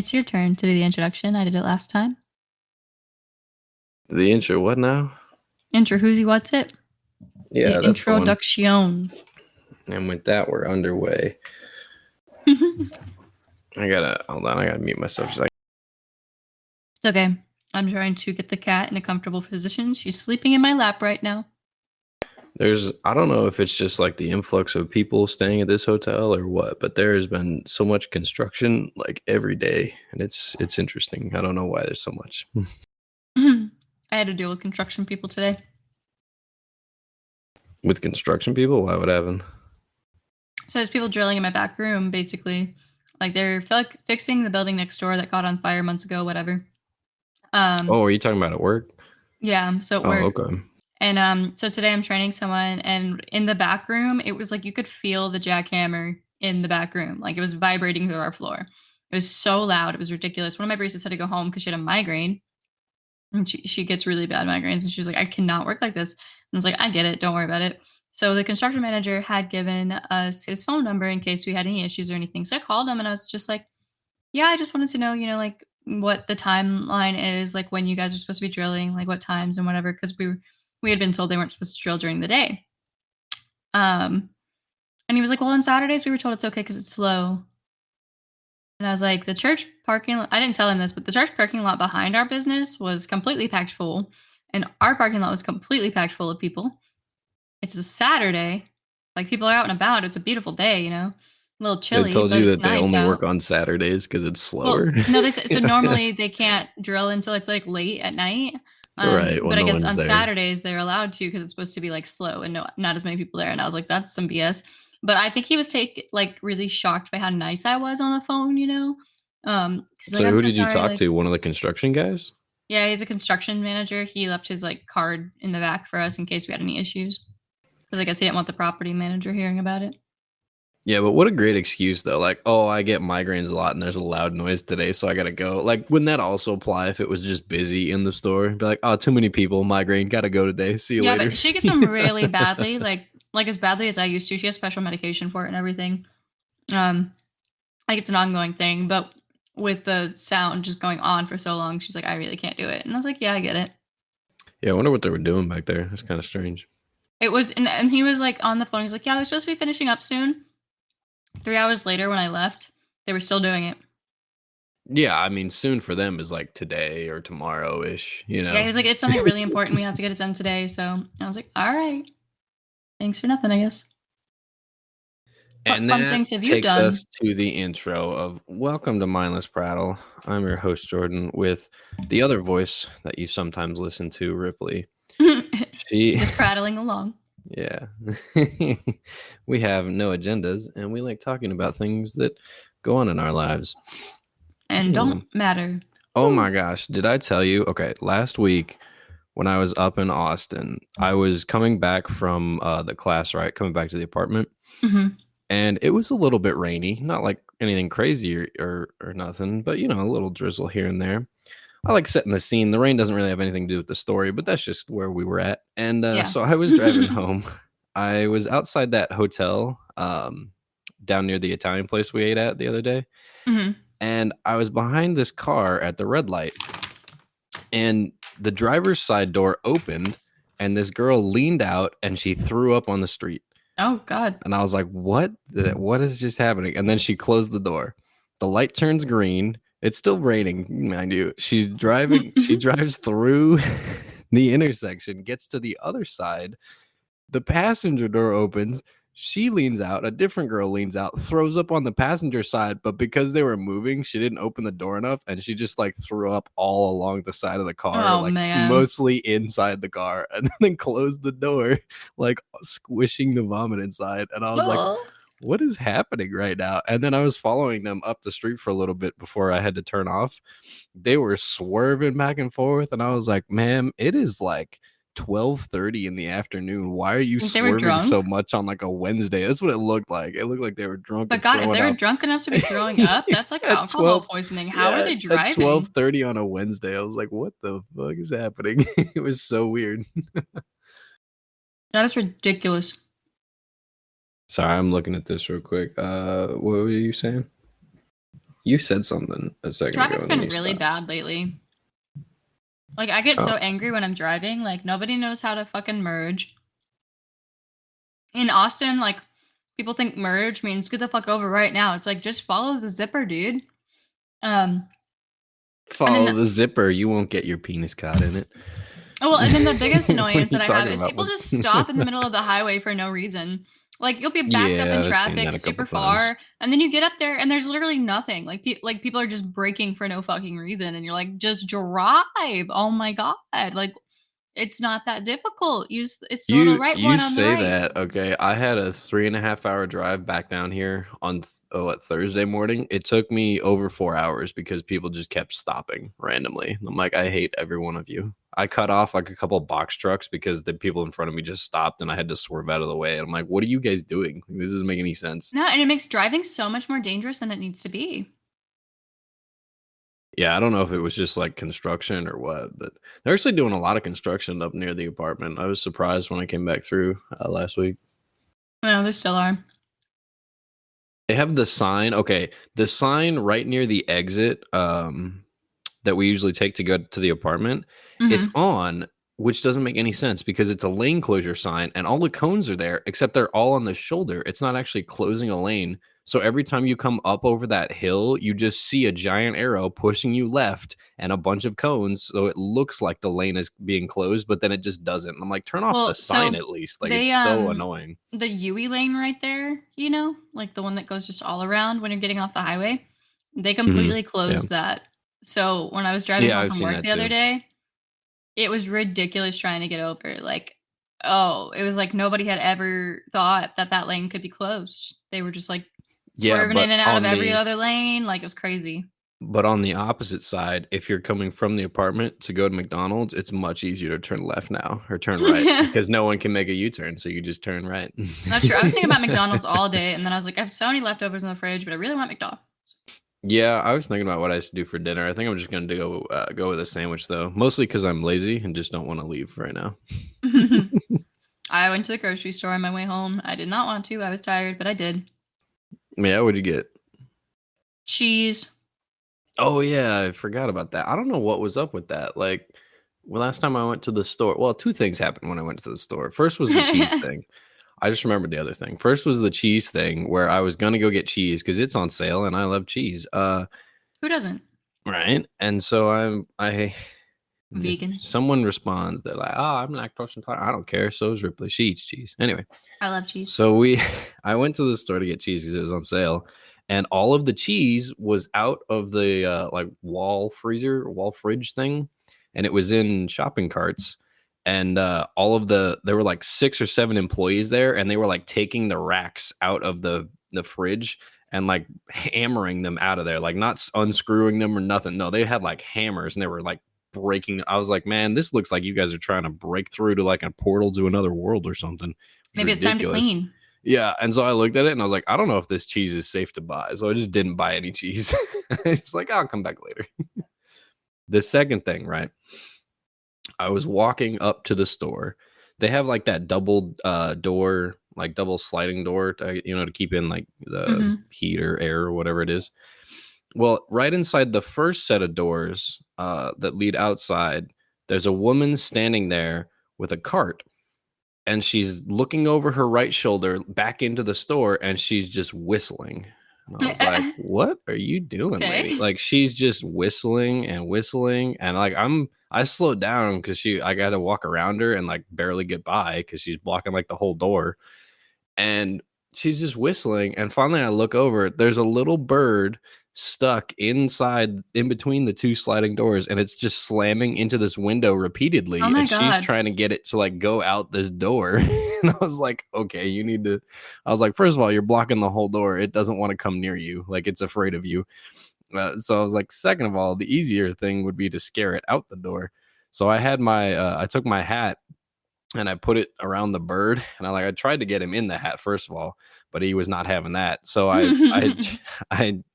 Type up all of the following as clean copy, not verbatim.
It's your turn to do the introduction. I did it last time. The intro, what now? Intro, who's what's it? Yeah, the that's the one. introduction. And with that, we're underway. I gotta mute myself. It's okay. I'm trying to get the cat in a comfortable position. She's sleeping in my lap right now. I don't know if it's just like the influx of people staying at this hotel or what, but there has been so much construction like every day, and it's interesting. I don't know why there's so much. I had to deal with construction people today. With construction people? Why would happen? So there's people drilling in my back room, basically. Like they're fixing the building next door that caught on fire months ago, whatever. Are you talking about at work? Yeah, so at work. Okay. And so today I'm training someone, and in the back room, it was like you could feel the jackhammer in the back room. Like it was vibrating through our floor. It was so loud. It was ridiculous. One of my baristas had to go home because she had a migraine. And she gets really bad migraines. And she was like, I cannot work like this. And I was like, I get it. Don't worry about it. So the construction manager had given us his phone number in case we had any issues or anything. So I called him and I was just like, yeah, I just wanted to know, like what the timeline is, like when you guys are supposed to be drilling, like what times and whatever. Because we had been told they weren't supposed to drill during the day. And he was like, well, on Saturdays we were told it's okay because it's slow. And I was like, the church parking lot, I didn't tell him this, but the church parking lot behind our business was completely packed full. And our parking lot was completely packed full of people. It's a Saturday. Like people are out and about. It's a beautiful day, a little chilly. They told but you it's that they nice only out. work on Saturdays because it's slower. Well, no, they said so normally they can't drill until it's like late at night. Right. Well, but I no guess one's on there. Saturdays they're allowed to because it's supposed to be like slow and not as many people there. And I was like, that's some BS. But I think he was really shocked by how nice I was on the phone, So who did you talk to? One of the construction guys? Yeah, he's a construction manager. He left his card in the back for us in case we had any issues. Because I guess he didn't want the property manager hearing about it. Yeah, but what a great excuse though. Like, oh, I get migraines a lot and there's a loud noise today, so I gotta go. Like, wouldn't that also apply if it was just busy in the store? Be like, oh, too many people, migraine, gotta go today. See you later. Yeah, but she gets them really badly, like as badly as I used to. She has special medication for it and everything. Like it's an ongoing thing, but with the sound just going on for so long, she's like, I really can't do it. And I was like, yeah, I get it. Yeah, I wonder what they were doing back there. That's kind of strange. It was, and he was like on the phone. He's like, yeah, I was supposed to be finishing up soon. 3 hours later when I left, they were still doing it. Yeah, I mean, soon for them is like today or tomorrow-ish, Yeah, he was like, it's something really important. We have to get it done today. So I was like, all right. Thanks for nothing, I guess. And what fun things have you takes done? us to the intro of Welcome to Mindless Prattle. I'm your host, Jordan, with the other voice that you sometimes listen to, Ripley. She just prattling along. Yeah. We have no agendas, and we like talking about things that go on in our lives. And don't matter. Oh my gosh. Did I tell you? Okay, last week when I was up in Austin, I was coming back from the class, right? Coming back to the apartment. Mm-hmm. And it was a little bit rainy, not like anything crazy or nothing, but, a little drizzle here and there. I like setting the scene. The rain doesn't really have anything to do with the story, but that's just where we were at. And so I was driving home. I was outside that hotel down near the Italian place we ate at the other day. Mm-hmm. And I was behind this car at the red light. And the driver's side door opened, and this girl leaned out and she threw up on the street. Oh, God. And I was like, what is just happening? And then she closed the door. The light turns green. It's still raining, mind you. She's driving. She drives through the intersection, gets to the other side. The passenger door opens. She leans out. A different girl leans out, throws up on the passenger side. But because they were moving, she didn't open the door enough. And she just threw up all along the side of the car, man. Mostly inside the car, and then closed the door, squishing the vomit inside. And I was like, what is happening right now? And then I was following them up the street for a little bit before I had to turn off. They were swerving back and forth. And I was like, ma'am, it is 12:30 in the afternoon. Why are you swerving so much on a Wednesday? That's what it looked like. It looked like they were drunk. But God, if they were drunk enough to be throwing up, that's like alcohol poisoning. How are they driving? At 12:30 on a Wednesday, I was like, what the fuck is happening? It was so weird. That is ridiculous. Sorry, I'm looking at this real quick. What were you saying? You said something a second ago Traffic's and then been you really stopped. bad lately. Like, I get Oh, so angry when I'm driving. Like, nobody knows how to fucking merge. In Austin, like, people think merge means get the fuck over right now. It's like, just follow the zipper, dude. Um, and then follow the zipper. You won't get your penis caught in it. and then the biggest What are annoyance you that I have talking is about? people just stop in the middle of the highway for no reason. Like, you'll be backed up in Yeah, I've seen traffic that a couple super times. far, and then you get up there and there's literally nothing. Like, people are just braking for no fucking reason, and you're like, just drive. Oh my god, like it's not that difficult. It's the little right You one on the say right. that, okay. I had a 3.5 hour drive back down here on Thursday morning. It took me over 4 hours because people just kept stopping randomly. I'm like, I hate every one of you. I cut off like a couple box trucks because the people in front of me just stopped and I had to swerve out of the way. And I'm like, what are you guys doing? This doesn't make any sense. No, and it makes driving so much more dangerous than it needs to be. Yeah, I don't know if it was just like construction or what, but they're actually doing a lot of construction up near the apartment. I was surprised when I came back through last week. No, there still are. They have the sign. Okay, the sign right near the exit that we usually take to go to the apartment. It's Mm-hmm. on, which doesn't make any sense because it's a lane closure sign and all the cones are there, except they're all on the shoulder. It's not actually closing a lane. So every time you come up over that hill, you just see a giant arrow pushing you left and a bunch of cones. So it looks like the lane is being closed, but then it just doesn't. I'm like, turn off the Well, sign so at least. Like, it's they so annoying. the Yui lane right there, like the one that goes just all around when you're getting off the highway, they Hmm. completely Yeah. closed that. So when I was driving Yeah, home I've from seen work that the other too. day, it was ridiculous trying to get over. Like, oh, it was like nobody had ever thought that that lane could be closed. They were just like Yeah, swerving in but and out of on every the other lane. Like, it was crazy. opposite side, if you're coming from the apartment to go to McDonald's, it's much easier to turn left now or turn right because no one can make a U-turn, so you just turn right. Not true. I was thinking about McDonald's all day, and then I was like, I have so many leftovers in the fridge, but I really want McDonald's. Yeah, I was thinking about what I should do for dinner. I think I'm just gonna go with a sandwich though, mostly because I'm lazy and just don't want to leave right now. I went to the grocery store on my way home. I did not want to. I was tired, but I did. Yeah, what'd you get? Cheese. Oh yeah, I forgot about that. I don't know what was up with that. Like, well, last time I went to the store, well, two things happened when I went to the store. First was the cheese thing. I just remembered the other thing. First was the cheese thing where I was gonna go get cheese because it's on sale and I love cheese. Who doesn't? Right. And so I Vegan. someone responds, they're like, "Oh, I'm lactose intolerant. I don't care." So is Ripley. She eats cheese anyway. I love cheese. So I went to the store to get cheese because it was on sale, and all of the cheese was out of the like wall fridge thing, and it was in shopping carts. And there were like 6 or 7 employees there, and they were like taking the racks out of the fridge and like hammering them out of there, like not unscrewing them or nothing. No, they had like hammers and they were like breaking. I was like, man, this looks like you guys are trying to break through to like a portal to another world or something. Maybe it's time to Ridiculous. clean. Yeah, and so I looked at it and I was like, I don't know if this cheese is safe to buy. So I just didn't buy any cheese. It's like, I'll come back later. The second thing, right? I was walking up to the store. They have like that double door, like double sliding door to keep in like the Mm-hmm. heat or air or whatever it is. Well, right inside the first set of doors that lead outside, there's a woman standing there with a cart, and she's looking over her right shoulder back into the store, and she's just whistling. And I was like, "What are you doing, lady?" Okay. Like, she's just whistling and whistling, and like I slowed down because I got to walk around her and like barely get by because she's blocking like the whole door, and she's just whistling. And finally, I look over. There's a little bird stuck inside in between the two sliding doors, and it's just slamming into this window Oh repeatedly, my and she's god. trying to get it to like go out this door. And I was like, okay, you need to. I was like, first of all, you're blocking the whole door. It doesn't want to come near you, like it's afraid of you. So I was like, second of all, the easier thing would be to scare it out the door. So I took my hat and I put it around the bird, and I tried to get him in the hat first of all, but he was not having that. So I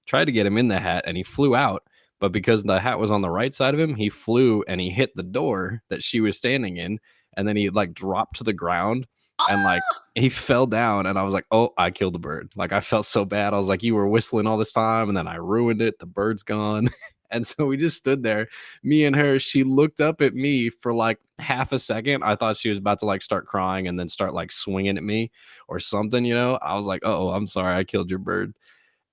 tried to get him in the hat, and he flew out. But because the hat was on the right side of him, he flew and he hit the door that she was standing in, and then he like dropped to the ground. and like he fell down, and I was like, oh, I killed the bird. Like I felt so bad. I was like, you were whistling all this time, and then I ruined it. The bird's gone. And so we just stood there, me and her. She looked up at me for like half a second. I thought she was about to like start crying and then start like swinging at me or something, you know. I was like, oh, I'm sorry, I killed your bird.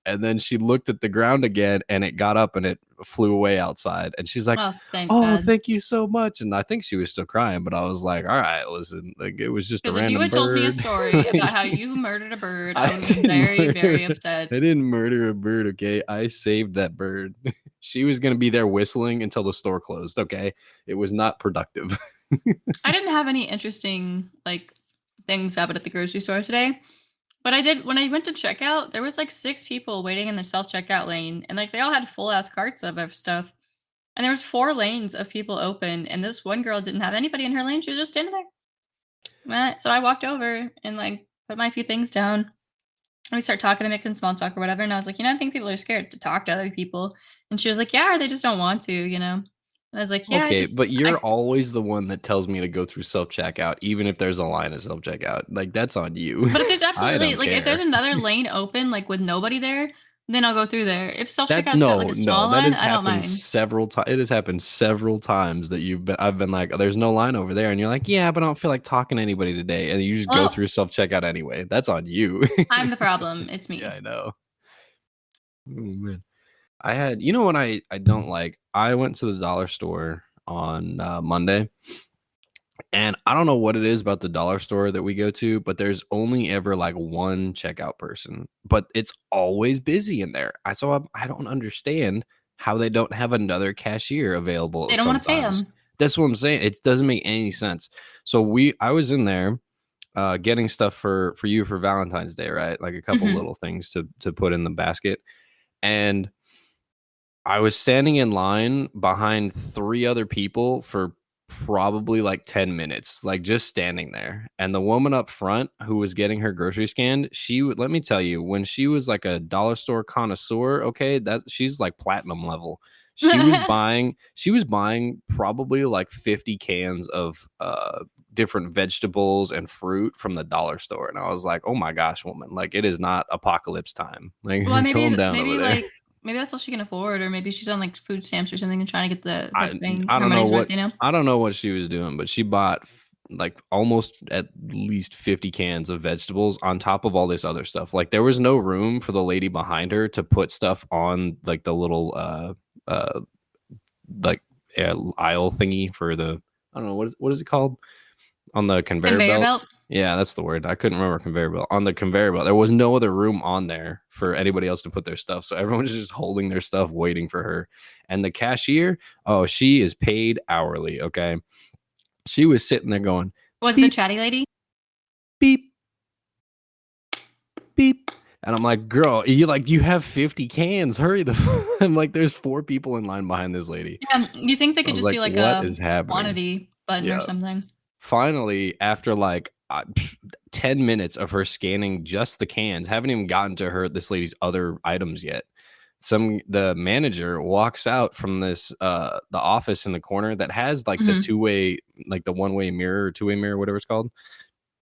And then she looked at the ground again, and it got up and it flew away outside. And she's like, Oh, thank oh, God. thank you so much. And I think she was still crying, but I was like, all right, listen, like it was just a Because if you random had told me a bird. story about how you murdered a bird, I I would have been didn't very, very murder. upset. I didn't murder a bird. Okay, I saved that bird. She was gonna be there whistling until the store closed. Okay, it was not productive. I didn't have any interesting like things happen at the grocery store today. But I did when I went to checkout, there was like 6 people waiting in the self-checkout lane, and like they all had full ass carts of stuff. And there was 4 lanes of people open, and this one girl didn't have anybody in her lane. She was just standing there. So I walked over and like put my few things down. And we start talking and making small talk or whatever. And I was like, I think people are scared to talk to other people. And she was like, yeah, or they just don't want to. And I was like, yeah, Okay, but I you're always the one that tells me to go through self checkout, even if there's a line of self checkout. Like that's on you. But if there's I absolutely don't like if there's care. another lane open, like with nobody there, then I'll go through there. If That self-checkout's got like no, a no, small that line, has I don't happened mind. several times. It has happened several times that I've been like, there's no line over there, and you're like, yeah, but I don't feel like talking to anybody today, and you just go Well, through self checkout anyway. That's on you. I'm the problem. It's Yeah, me. I know. Oh, man. I had, you know what I don't like? I went to the dollar store on Monday, and I don't know what it is about the dollar store that we go to, but there's only ever like one checkout person, but it's always busy in there. I don't understand how they don't have another cashier available They don't want to pay sometimes. them. That's what I'm saying. It doesn't make any sense. So I was in there getting stuff for you for Valentine's Day, right? Like a couple Hmm. little things to put in the basket. And I was standing in line behind 3 other people for probably like 10 minutes, like just standing there. And the woman up front who was getting her grocery scanned, she would let me tell you, when she was like a dollar store connoisseur, okay, that she's like platinum level. She was buying probably like 50 cans of different vegetables and fruit from the dollar store. And I was like, oh my gosh, woman, like it is not apocalypse time. Like Well, calm down over maybe there. like maybe that's all she can afford, or maybe she's on like food stamps or something and trying to get the I thing I her don't know money's worth. what I don't know what she was doing, but she bought like almost at least 50 cans of vegetables on top of all this other stuff. Like there was no room for the lady behind her to put stuff on like the little uh like aisle thingy for the I don't know what is it called on the conveyor Conveyor belt. belt. Yeah, that's the word. I couldn't remember conveyor belt. On the conveyor belt, there was no other room on there for anybody else to put their stuff. So everyone's just holding their stuff, waiting for her. And the cashier, oh, she is paid hourly. Okay, she was sitting there going Was it the beep chatty lady? beep beep, and I'm like, girl, you have 50 cans. Hurry I'm like, there's 4 people in line behind this lady. Yeah, you think they I could was just like, do like what a is happening? quantity button or Yeah. something? Finally, after like 10 minutes of her scanning just the cans, haven't even gotten to this lady's other items yet. The manager walks out from the office in the corner that has like the Hmm. two-way, like the one-way mirror or two-way mirror, whatever it's called.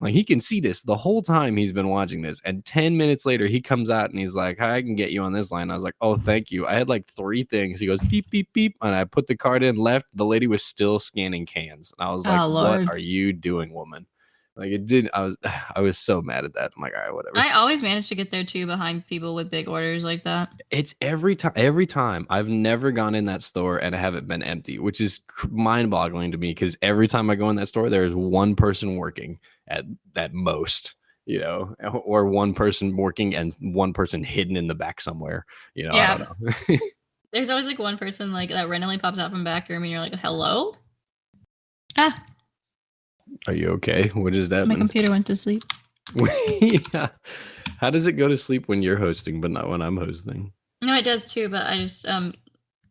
Like he can see this the whole time he's been watching this. And 10 minutes later, he comes out and he's like, hi, I can get you on this line. I was like, oh, thank you. I had like 3 things. He goes, beep, beep, beep. And I put the card in, left. The lady was still scanning cans. And I was like, Oh what Lord. are you doing, woman? Like it did. I was so mad at that. I'm like, all right, whatever. I always manage to get there too behind people with big orders like that. It's every time I've never gone in that store and I haven't been empty, which is mind boggling to me because every time I go in that store, there is one person working at most, or one person working and one person hidden in the back somewhere. I don't Yeah. know. There's always like one person like that randomly pops out from back room and you're like, hello? Ah, Are you okay? What does that my mean? computer went to sleep. Yeah. How does it go to sleep when you're hosting, but not when I'm hosting? No, it does too, but I just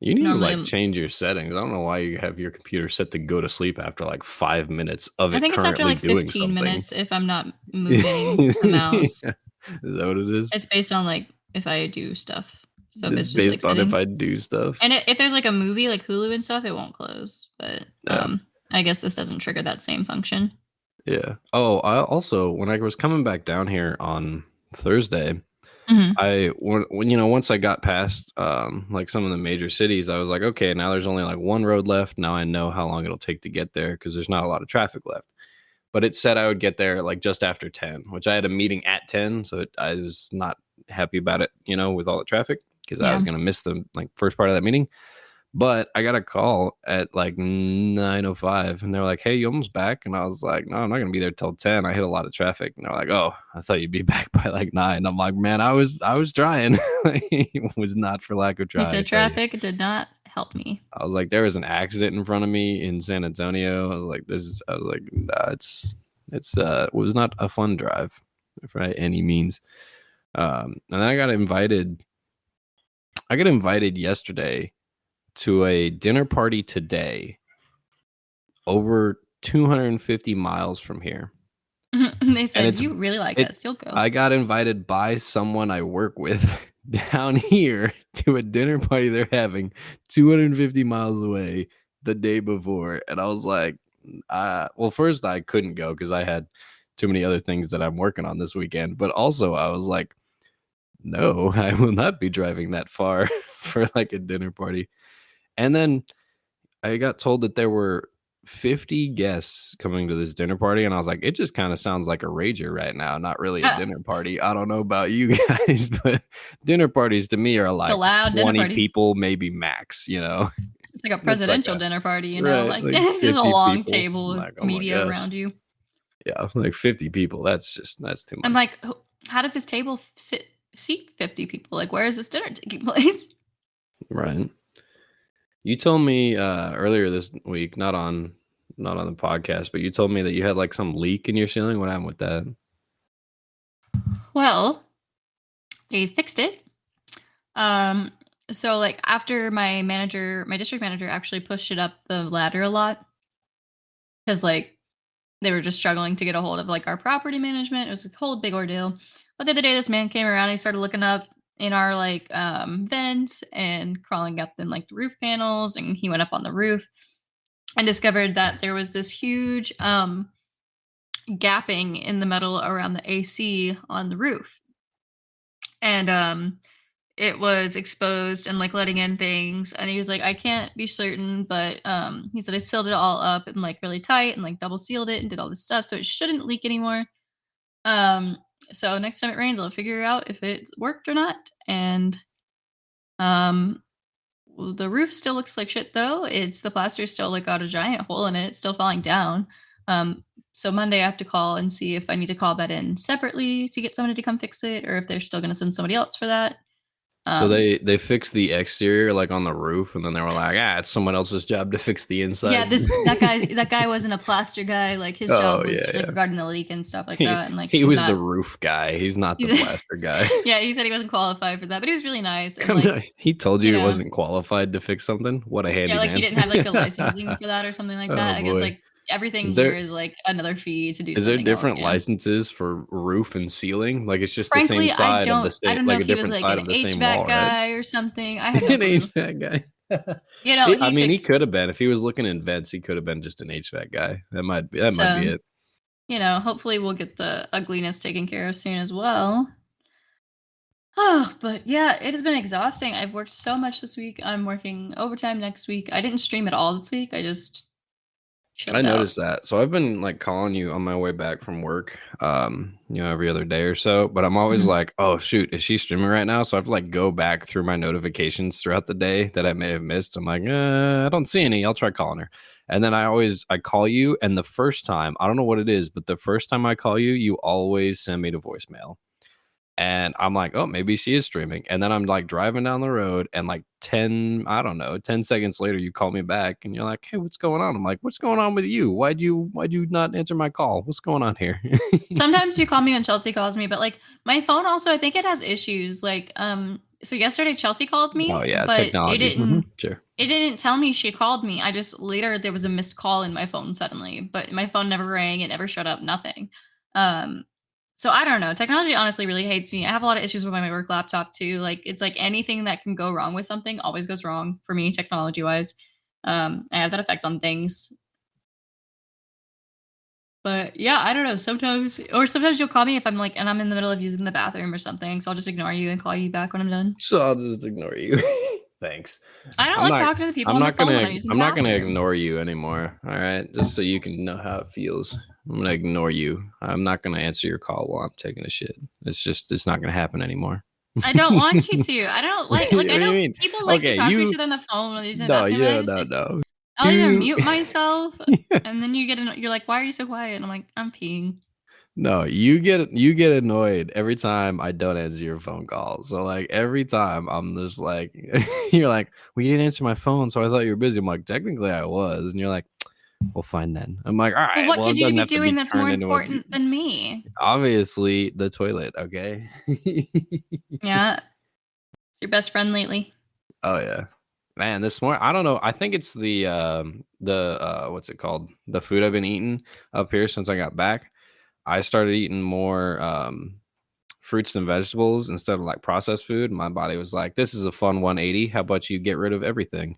You need to normally like change your settings. I don't know why you have your computer set to go to sleep after like 5 minutes of I it think it's after currently like doing 15 something. minutes if I'm not moving the mouse. Is that what it is? It's based on like if I do stuff. So if It's it's just like based on if sitting. I do stuff. And if there's like a movie like Hulu and stuff, it won't close. But Yeah. I guess this doesn't trigger that same function. Yeah. Oh, I also when I was coming back down here on Thursday, Mhm. when once I got past like some of the major cities, I was like, okay, now there's only like one road left. Now I know how long it'll take to get there because there's not a lot of traffic left. But it said I would get there like just after 10, which I had a meeting at 10, so I was not happy about it, with all the traffic because I was Yeah. gonna miss the like first part of that meeting. But I got a call at like 9:05 and they're like, "Hey, you almost back?" And I was like, "No, I'm not going to be there till 10. I hit a lot of traffic." And they're like, "Oh, I thought you'd be back by like 9." I'm like, "Man, I was trying." It was not for lack of He trying, I said tell you. traffic did not help me. I was like, there was an accident in front of me in San Antonio. I was like, nah, it was not a fun drive by any means. And then I got invited yesterday to a dinner party today over 250 miles from here. And they And said, "You really like it us. You'll go." I got invited by someone I work with down here to a dinner party they're having 250 miles away the day before. And I was like, well, first I couldn't go because I had too many other things that I'm working on this weekend. But also I was like, no, I will not be driving that far for like a dinner party. And then I got told that there were 50 guests coming to this dinner party, and I was like, it just kind of sounds like a rager right now, not really a Uh, dinner party. I don't know about you guys, but dinner parties to me are it's a like loud dinner 20 party. people, maybe max. It's like a That's like presidential a dinner party, right, like like just a 50 long people. table I'm with like, oh my media gosh. around you. Yeah, like 50 people. That's too I'm much. like, how does this table seat 50 people? Like, where is this dinner taking place? Right. You told me earlier this week, not on the podcast, but you told me that you had like some leak in your ceiling. What happened with that? Well, they fixed it. Um, so like after my district manager actually pushed it up the ladder a lot because like they were just struggling to get a hold of like our property management. It was a whole big ordeal. But the other day this man came around and he started looking up in our like vents and crawling up in like the roof panels, and he went up on the roof and discovered that there was this huge gapping in the metal around the AC on the roof. And it was exposed and like letting in things, and he was like, I can't be certain, but he said I sealed it all up and like really tight and like double sealed it and did all this stuff so it shouldn't leak anymore. um so next time it rains I'll figure out if it worked or not. And um well, the roof still looks like shit though. It's the plaster still like got a giant hole in it. It's still falling down. So Monday I have to call and see if I need to call that in separately to get somebody to come fix it, or if they're still going to send somebody else for that. So um they fixed the exterior like on the roof, and then they were like, it's someone else's job to fix the Yeah, inside. this that guy wasn't a plaster guy. Like his Oh job yeah, was like yeah. regarding the leak and stuff like He that. And like he he's was the not. roof guy. He's not the He's plaster guy. yeah. He said he wasn't qualified for that, but he was really nice and Come like on, he told you you he know wasn't qualified to fix something. What a yeah, like he handyman. didn't have like the licensing for that or something like Oh that. I guess boy. like everything Is here there is like another fee to do is there something else. different Yeah. licenses for roof and ceiling? Like it's just the same Frankly, side of the I same, don't know like if a he was different like side an of the same HVAC wall, right? guy or something. I have no An clue. HVAC guy. He I mean, he could fixed. have been if he was looking in vents. He could have been just an HVAC guy. That might be So it. hopefully we'll get the ugliness taken care of soon as well. Oh, but yeah, it has been exhausting. I've worked so much this week. I'm working overtime next week. I didn't stream at all this week. I just I chilled out. noticed that. So I've been like calling you on my way back from work, every other day or so. But I'm always Mhm. like, oh shoot, is she streaming right now? So I have to like go back through my notifications throughout the day that I may have missed. I'm like, I don't see any. I'll try calling her. And then I call you, and the first time, I don't know what it is, but the first time I call you, you always send me to voicemail. And I'm like, oh, maybe she is streaming. And then I'm like driving down the road, and like 10, I don't know, 10 seconds later, you call me back and you're like, hey, what's going on? I'm like, what's going on with you? Why'd you not answer my call? What's going on here? Sometimes you call me when Chelsea calls me, but like my phone also, I think it has issues. Like, so yesterday Chelsea called Oh me, yeah, but technology. Sure. it didn't tell me she called me. I just later there was a missed call in my phone suddenly, but my phone never rang, it never showed up, nothing. Um, so I don't know. Technology honestly really hates me. I have a lot of issues with my work laptop too. Like it's like anything that can go wrong with something always goes wrong for me technology wise. I have that effect on things. But yeah, I don't know. Sometimes you'll call me if I'm like, and I'm in the middle of using the bathroom or something. So I'll just ignore you and call you back when I'm done. So I'll just ignore you. Thanks. I don't I'm like not talking to the people I'm on their not phone gonna when I'm using the I'm not gonna bathroom. ignore you anymore. All right. Just so you can know how it feels. I'm gonna ignore you. I'm not gonna answer your call while I'm taking a shit. It's not gonna happen anymore. I don't want you to. I don't What like do like I you know mean? people like to Okay, talk to each you other on the phone when they're using the no, bathroom, and yeah, no, no. I'll either You mute myself, and then you're like, "Why are you so quiet?" And I'm like, "I'm peeing." no, you get annoyed every time I don't answer your phone call. So like every time I'm just like you're like, well, you didn't answer my phone, so I thought you were busy. I'm like, technically I was, and you're like, well, fine then. I'm like, all Well, right, what well, could it you doesn't be have to doing be that's more turned into a important than me? obviously the toilet, okay? Yeah, it's your best friend lately. Oh yeah. Man, this morning I don't know. I think it's the what's it called? The food I've been eating up here since I got back. I started eating more fruits and vegetables instead of like processed food. My body was like, "This is a fun 180. How about you get rid of everything?"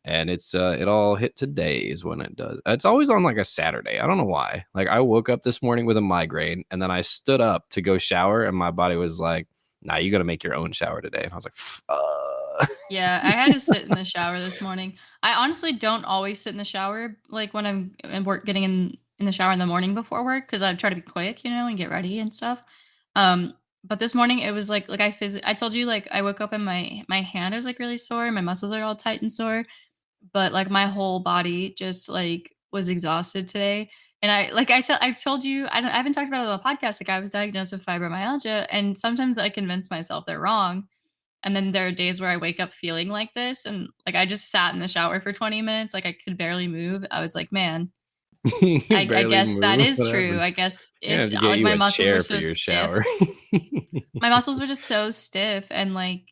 And it all hit today is when it does. It's always on like a Saturday. I don't know why. Like I woke up this morning with a migraine, and then I stood up to go shower, and my body was like, "Nah, you got to make your own shower today." And I was like, Yeah, I had to sit in the shower this morning. I honestly don't always sit in the shower like when I'm getting in the shower in the morning before work because I try to be quick, and get ready and stuff. But this morning it was like I told you like I woke up and my hand is like really sore, my muscles are all tight and sore, but like my whole body just like was exhausted today. And I've told you I haven't talked about it on the podcast. Like I was diagnosed with fibromyalgia, and sometimes I convince myself they're wrong. And then there are days where I wake up feeling like this, and like I just sat in the shower for 20 minutes, like I could barely move. I was like, man, "You can I barely guess that move. is What true. happened? I guess I have it's to get like you my a muscles were chair for so your shower." stiff. My muscles were just so stiff, and like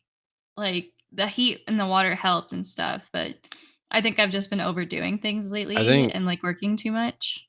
the heat and the water helped and stuff. But I think I've just been overdoing things I lately think and like working too much.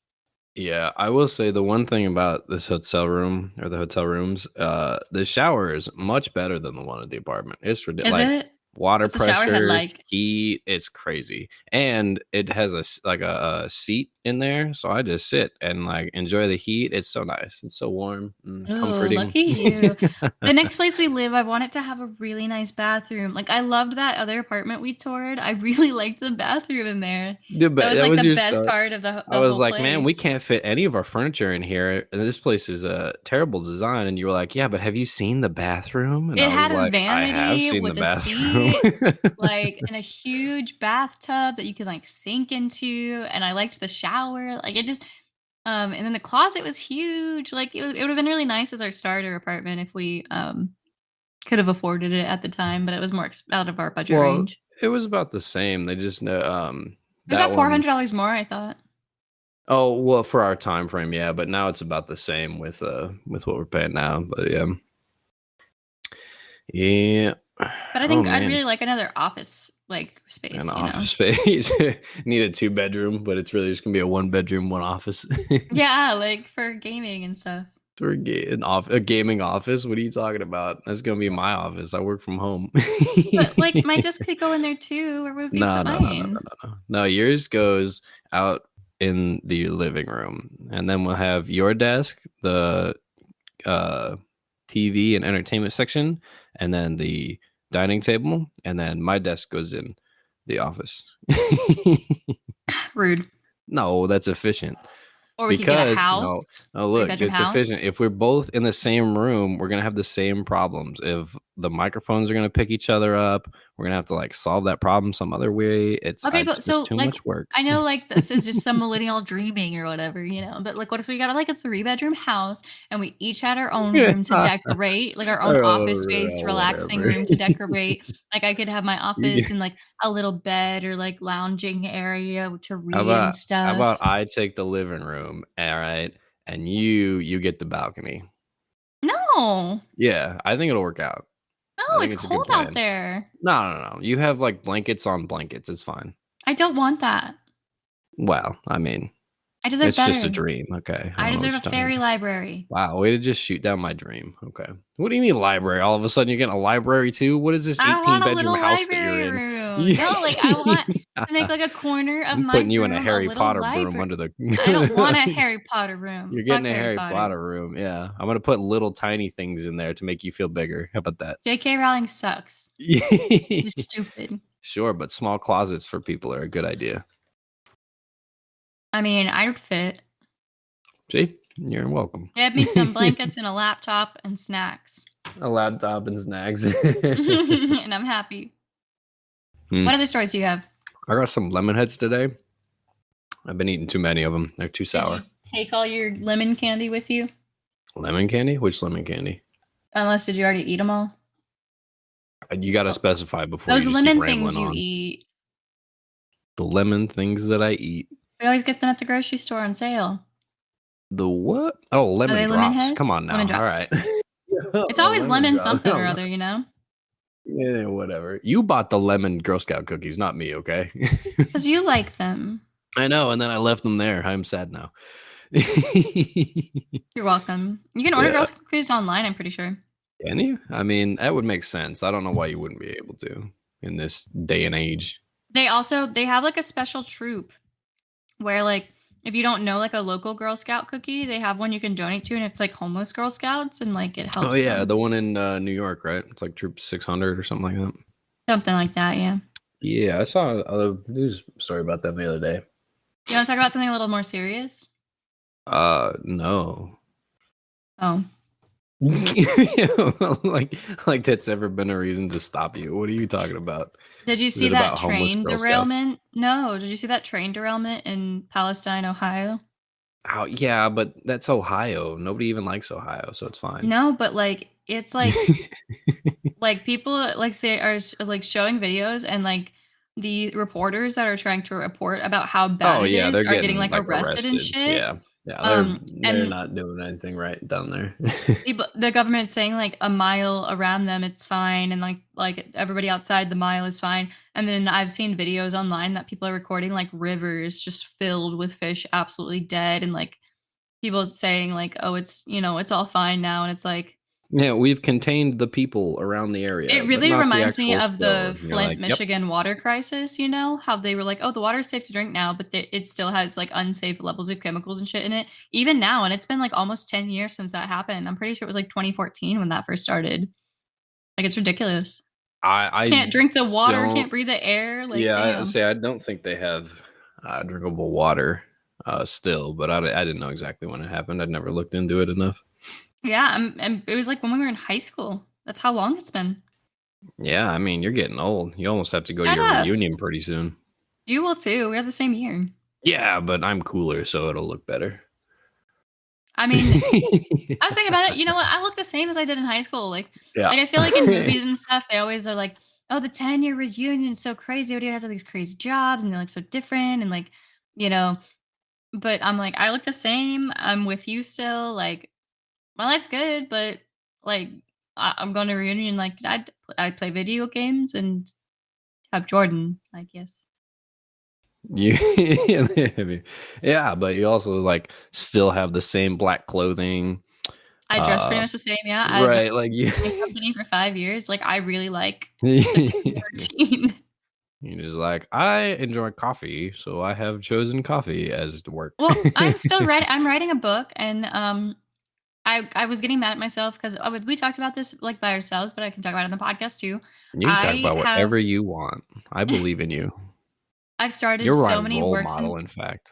yeah, I will say the one thing about this hotel room or the hotel rooms, the shower is much better than the one at the apartment. It's Is like it? water What's the shower head pressure, like? heat. It's crazy, and it has like a seat in there, so I just sit and like enjoy the heat. It's so nice. It's so warm, and Oh, comforting. lucky you. The next place we live, I want it to have a really nice bathroom. Like I loved that other apartment we toured. I really liked the bathroom in there. Dude, That but was that like was the your best start. part of I the was whole like, man, we place. can't fit any of our furniture in here. And this place is a terrible design. And you were like, yeah, but have you seen the bathroom? And It I was had a like, I have vanity seen the with a bathroom. seat, like and a huge bathtub that you could like sink into. And I liked the shower. Like it just and then the closet was huge. Like it would have been really nice as our starter apartment if we could have afforded it at the time, but it was more out of our budget Well, range. it was about the same. They just know It was that about four one. hundred dollars more, I thought. Oh, well, for our time frame, yeah, but now it's about the same with what we're paying now. But yeah. Yeah. But I Oh think I'd man. really like another office like An space, office space. Need a 2 bedroom, but it's really just gonna be a 1 bedroom, one office. Yeah, like for gaming and stuff. For a gaming office? What are you talking about? That's gonna be my office. I work from home. But like my disc could go in there too. Where would we No, put no, no, no, no, mine? no, no. No, yours goes out in the living room, and then we'll have your desk, the uh, TV and entertainment section, and then the dining table, and then my desk goes in the office. Rude. No, that's efficient. Or we could get a Because house, no, oh three look, bedroom it's efficient. house. If we're both in the same room, we're gonna have the same problems. If the microphones are gonna pick each other up, we're gonna have to like solve that problem some other way. Okay, It's but just so too like much work. I know like this is just some millennial dreaming or whatever. But like what if we got like a three-bedroom house and we each had our own room to decorate, like our own office space, relaxing Whatever. room to decorate. Like I could have my office and like a little bed or like lounging area to How read and about stuff. I take the living room, all right, and you get the balcony. No. Yeah, I think it'll work out. No, I think it's it's a good cold out plan. there. No, no, no. You have like blankets on blankets. It's fine. I don't want that. Well, I mean. I deserve It's better. just a dream. Okay. I don't know what deserve you're a talking fairy about. library. Wow, way to just shoot down my dream. Okay. What do you mean library? All of a sudden you're getting a library too? What is this I 18 want a bedroom little house that you're library in? room. No, like I want to make like a corner of I'm my putting you in a room a Harry little Potter room library. under I don't want a the Harry Potter room. You're Fuck getting a Harry Harry Potter. Potter room. Yeah. I'm gonna put little tiny things in there to make you feel bigger. How about that? J.K. Rowling sucks. She's stupid. Sure, but small closets for people are a good idea. I mean, I'd fit. See? You're welcome. Get me some blankets and a laptop and snacks. A laptop and snacks. And I'm happy. What other stories do you have? I got some lemon heads today. I've been eating too many of them. They're too sour. Did you take all your lemon candy with you? Lemon candy? Which lemon candy? Unless did you already eat them all? You got to specify before Those you just keep lemon rambling things you on. eat. The lemon things that I eat. We always get them at the grocery store on sale. The what? Oh, lemon they drops. lemon heads? Come on now. Lemon All drops. right. It's always lemon drops. something or other, you know? Yeah, whatever. You bought the lemon Girl Scout cookies, not me, okay? Because you like them. I know, and then I left them there. I'm sad now. You're welcome. You can order Yeah. Girl Scout cookies online, I'm pretty sure. Can you? I mean, that would make sense. I don't know why you wouldn't be able to in this day and age. They have like a special troop where like if you don't know like a local Girl Scout cookie, they have one you can donate to, and it's like homeless Girl Scouts, and like it helps. Oh yeah, them. the one in New York, right? It's like Troop 600 or something like that. Something like that, yeah. Yeah, I saw a news story about them the other day. You want to talk about something a little more serious? No. Oh. like that's ever been a reason to stop you. What are you talking about? Did you see that train derailment? No. Did you see that train derailment in Palestine, Ohio? Oh yeah, but that's Ohio. Nobody even likes Ohio, so it's fine. No, but like it's like like people like say are like showing videos, and like the reporters that are trying to report about how bad it is they're are getting like arrested and shit. Yeah, they're not doing anything right down there. The government's saying like a mile around them it's fine, and like everybody outside the mile is fine. And then I've seen videos online that people are recording like rivers just filled with fish absolutely dead, and like people saying like, oh, it's, you know, it's all fine now. And it's like, yeah, we've contained the people around the area. It really reminds me of the Flint, Michigan water crisis, you know, how they were like, oh, the water is safe to drink now, but it still has like unsafe levels of chemicals and shit in it, even now. And it's been like almost 10 years since that happened. I'm pretty sure it was like 2014 when that first started. Like, it's ridiculous. I can't drink the water, can't breathe the air. Like, yeah, I don't think they have drinkable water still, but I didn't know exactly when it happened. I'd never looked into it enough. Yeah, and it was like when we were in high school. That's how long it's been. Yeah, I mean, you're getting old. You almost have to go to your reunion pretty soon. You will too. We're the same year. Yeah, but I'm cooler, so it'll look better. I mean, I was thinking about it. You know what? I look the same as I did in high school. Like I feel like in movies and stuff, they always are like, oh, the 10-year reunion is so crazy. Everybody has all these crazy jobs and they look so different. And like, you know, but I'm like, I look the same. I'm with you still. Like, my life's good, but like I'm going to a reunion. Like I play video games and have Jordan. Like, yes. Yeah, but you also like still have the same black clothing. I dress pretty much the same. Yeah, right. Like you company for 5 years. Like I really like routine. You're just like, I enjoy coffee, so I have chosen coffee as the work. Well, I'm still writing. I'm writing a book, and I was getting mad at myself because we talked about this like by ourselves, but I can talk about it on the podcast too. You can talk about whatever you want. I believe in you. I've started You're so my many role works. Model, in fact.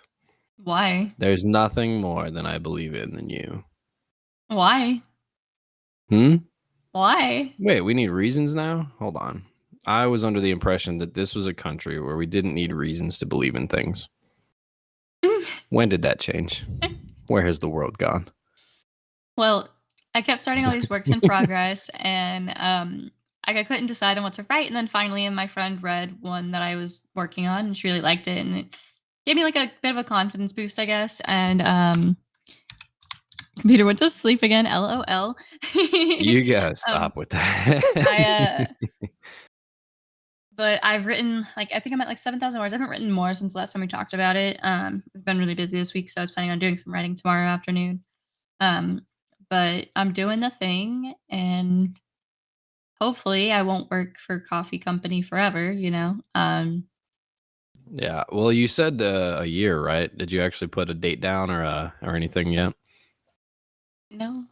Why? There's nothing more than I believe in than you. Why? Why? Wait, we need reasons now? Hold on. I was under the impression that this was a country where we didn't need reasons to believe in things. When did that change? Where has the world gone? Well, I kept starting all these works in progress, and I couldn't decide on what to write. And then finally, my friend read one that I was working on, and she really liked it, and it gave me like a bit of a confidence boost, I guess. And computer went to sleep again. LOL. You gotta stop with that. But I've written like I think I'm at like 7,000 words. I haven't written more since the last time we talked about it. I've been really busy this week, so I was planning on doing some writing tomorrow afternoon. Um, but I'm doing the thing, and hopefully, I won't work for coffee company forever. Yeah. Well, you said a year, right? Did you actually put a date down or anything yet? No.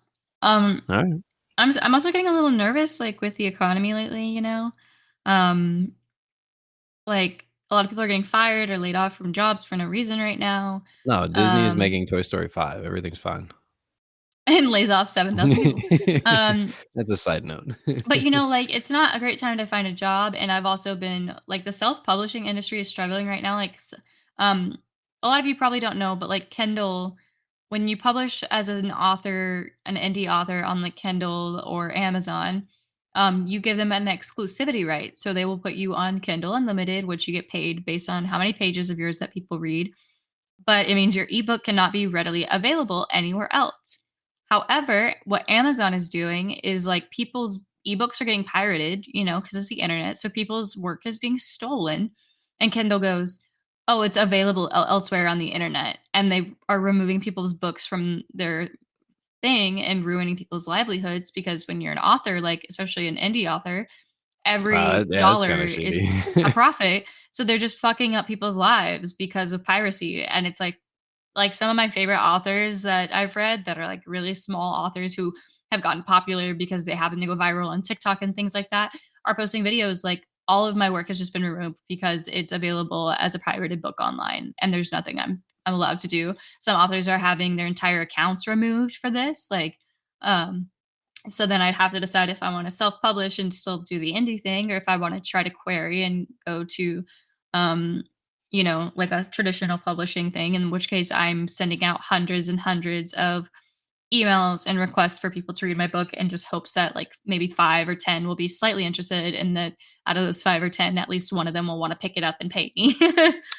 Um, All right. I'm also getting a little nervous, like with the economy lately. Um, like a lot of people are getting fired or laid off from jobs for no reason right now. No, Disney is Um, making Toy Story 5. Everything's fine. and lays off 7,000 people. Um, That's a side note. but like it's not a great time to find a job, and I've also been like the self-publishing industry is struggling right now. Um, a lot of you probably don't know, but like Kindle, when you publish as an author, an indie author on like Kindle or Amazon, you give them an exclusivity right, so they will put you on Kindle Unlimited, which you get paid based on how many pages of yours that people read, but it means your ebook cannot be readily available anywhere else. However, what Amazon is doing is like people's ebooks are getting pirated, because it's the internet. So people's work is being stolen. And Kindle goes, oh, it's available elsewhere on the internet. And they are removing people's books from their thing and ruining people's livelihoods because when you're an author, like especially an indie author, every Yeah, that's kind dollar of is a shitty. profit. So they're just fucking up people's lives because of piracy. And it's like some of my favorite authors that I've read that are like really small authors who have gotten popular because they happen to go viral on TikTok and things like that are posting videos like all of my work has just been removed because it's available as a pirated book online and there's nothing I'm allowed to do. Some authors are having their entire accounts removed for this um so then I'd have to decide if I want to self-publish and still do the indie thing, or if I want to try to query and go to, um, like a traditional publishing thing. In which case, I'm sending out hundreds and hundreds of emails and requests for people to read my book, and just hopes that like maybe 5 or 10 will be slightly interested, and that out of those 5 or 10, at least one of them will want to pick it up and pay me.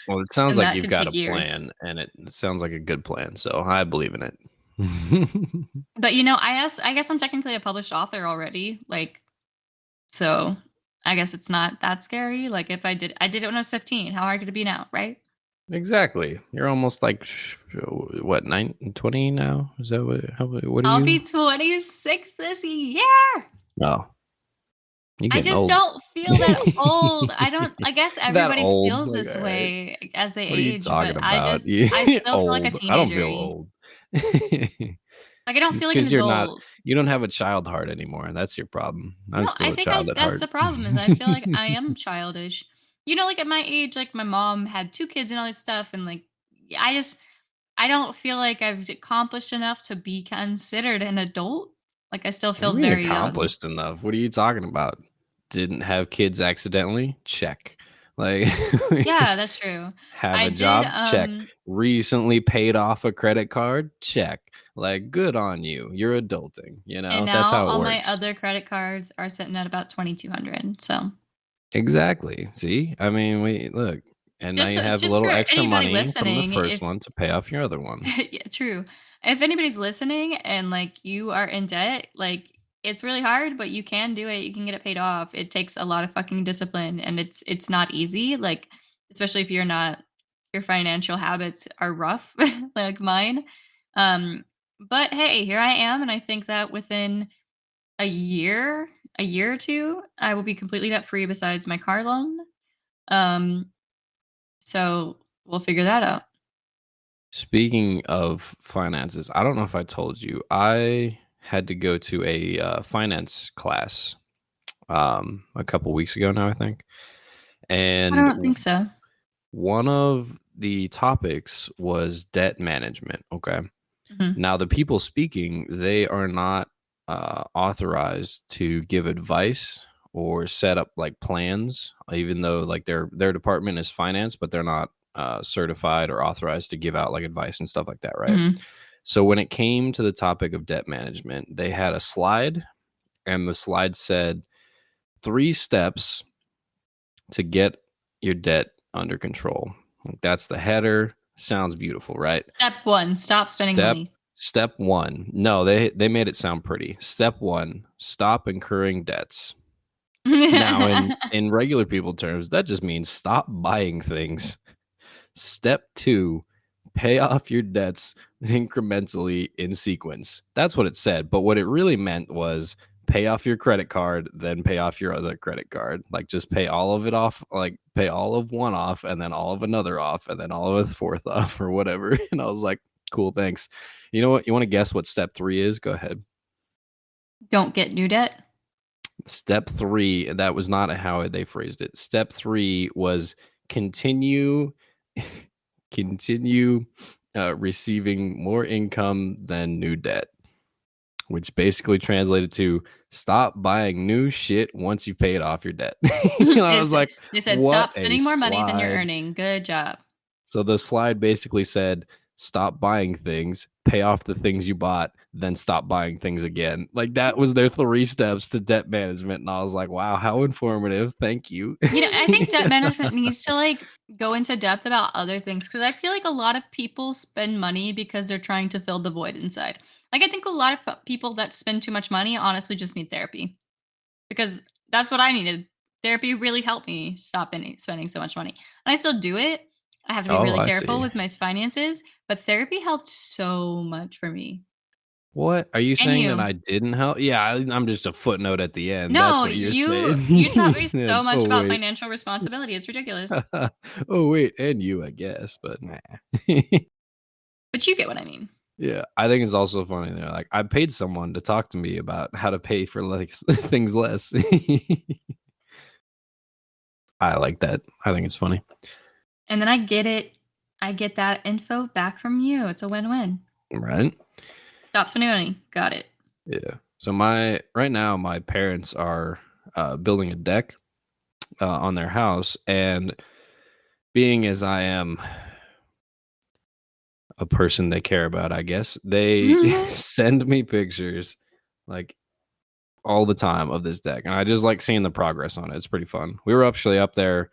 Well, it sounds And like that you've can got take a years. plan, and it sounds like a good plan. So I believe in it. But I guess I'm technically a published author already. So I guess it's not that scary. Like if I did it when I was 15. How hard could it be now, right? Exactly. You're almost like what, 20 now? Is that what are I'll you? be 26 this year. Oh, you I getting just old. don't feel that old. I guess That everybody old. feels Like, this all right. way as they What are you age, but talking about? You I still feel like a old. I don't teenager. feel old. Like I don't feel It's like an because adult. you don't have a child heart anymore, and that's your problem. I'm No, still I a think child at that's heart. the problem is I feel like I am childish. Like at my age, like my mom had 2 kids and all this stuff, and like I just I don't feel like I've accomplished enough to be considered an adult. Like I still What do you feel mean very young. accomplished enough? What are you talking about? Didn't have kids accidentally? Check. Like Yeah, that's true. have I a did job? Check. Recently paid off a credit card? Check. Like good on you. You're adulting, and That's now how it all my works. other credit cards are sitting at about 2,200. So Exactly. See? I mean, we look, and now you it's have a just for little extra anybody money from the listening, first if one to pay off your other one. yeah, true. If anybody's listening and like you are in debt, like it's really hard, but you can do it. You can get it paid off. It takes a lot of fucking discipline and it's not easy. Like, especially if your financial habits are rough, like mine. Um, but hey, here I am, and I think that within a year, a year or two, I will be completely debt free besides my car loan. Um, so we'll figure that out. Speaking of finances, I don't know if I told you, I had to go to a finance class a couple weeks ago now, I think. I And don't think so. one of the topics was debt management. Okay. Mhm. Now, the people speaking, they are not authorized to give advice or set up like plans, even though like their department is finance, but they're not certified or authorized to give out like advice and stuff like that, right? Mhm. So when it came to the topic of debt management, they had a slide, and the slide said 3 steps to get your debt under control. Like, that's the header. Sounds beautiful, right? Step 1, stop spending Step money. step 1. No, they made it sound pretty. Step 1, stop incurring debts. Now, in regular people terms, that just means stop buying things. Step 2, pay off your debts incrementally in sequence. That's what it said. But what it really meant was pay off your credit card, then pay off your other credit card. Like just pay all of it off, like pay all of one off, and then all of another off, and then all of a fourth off or whatever. And I was like, cool, thanks. You know what? You want to guess what step 3 is? Go ahead. Don't get new debt. Step 3, that was not how they phrased it. Step 3 was continue continue receiving more income than new debt, which basically translated to stop buying new shit once you paid off your debt. I was like, They said what stop a spending more money than you're slide. earning. Good job. So the slide basically said, stop buying things, pay off the things you bought, then stop buying things again. Like that was their 3 steps to debt management. And I was like, wow, how informative. Thank you. I think debt management needs to like go into depth about other things because I feel like a lot of people spend money because they're trying to fill the void inside. Like I think a lot of people that spend too much money honestly just need therapy because that's what I needed. Therapy really helped me stop spending so much money. And I still do it. I have to be Oh, really I careful see. with my finances, but therapy helped so much for me. What? Are you And saying that you. I didn't help? Yeah, I'm just a footnote at the end. That's No, what you're you saying. you You taught me said, so much "Oh, about wait." financial responsibility. It's ridiculous. Oh, wait, and you, I guess, but nah. But you get what I mean. Yeah, I think it's also funny. They're like, I paid someone to talk to me about how to pay for like things less. I like that. I think it's funny. And then I get it. I get that info back from you. It's a win-win. Right? Stop spending money. Got it. Yeah. So right now my parents are building a deck on their house, and being as I am a person they care about, I guess, they send me pictures like all the time of this deck, and I just like seeing the progress on it. It's pretty fun. We were actually up there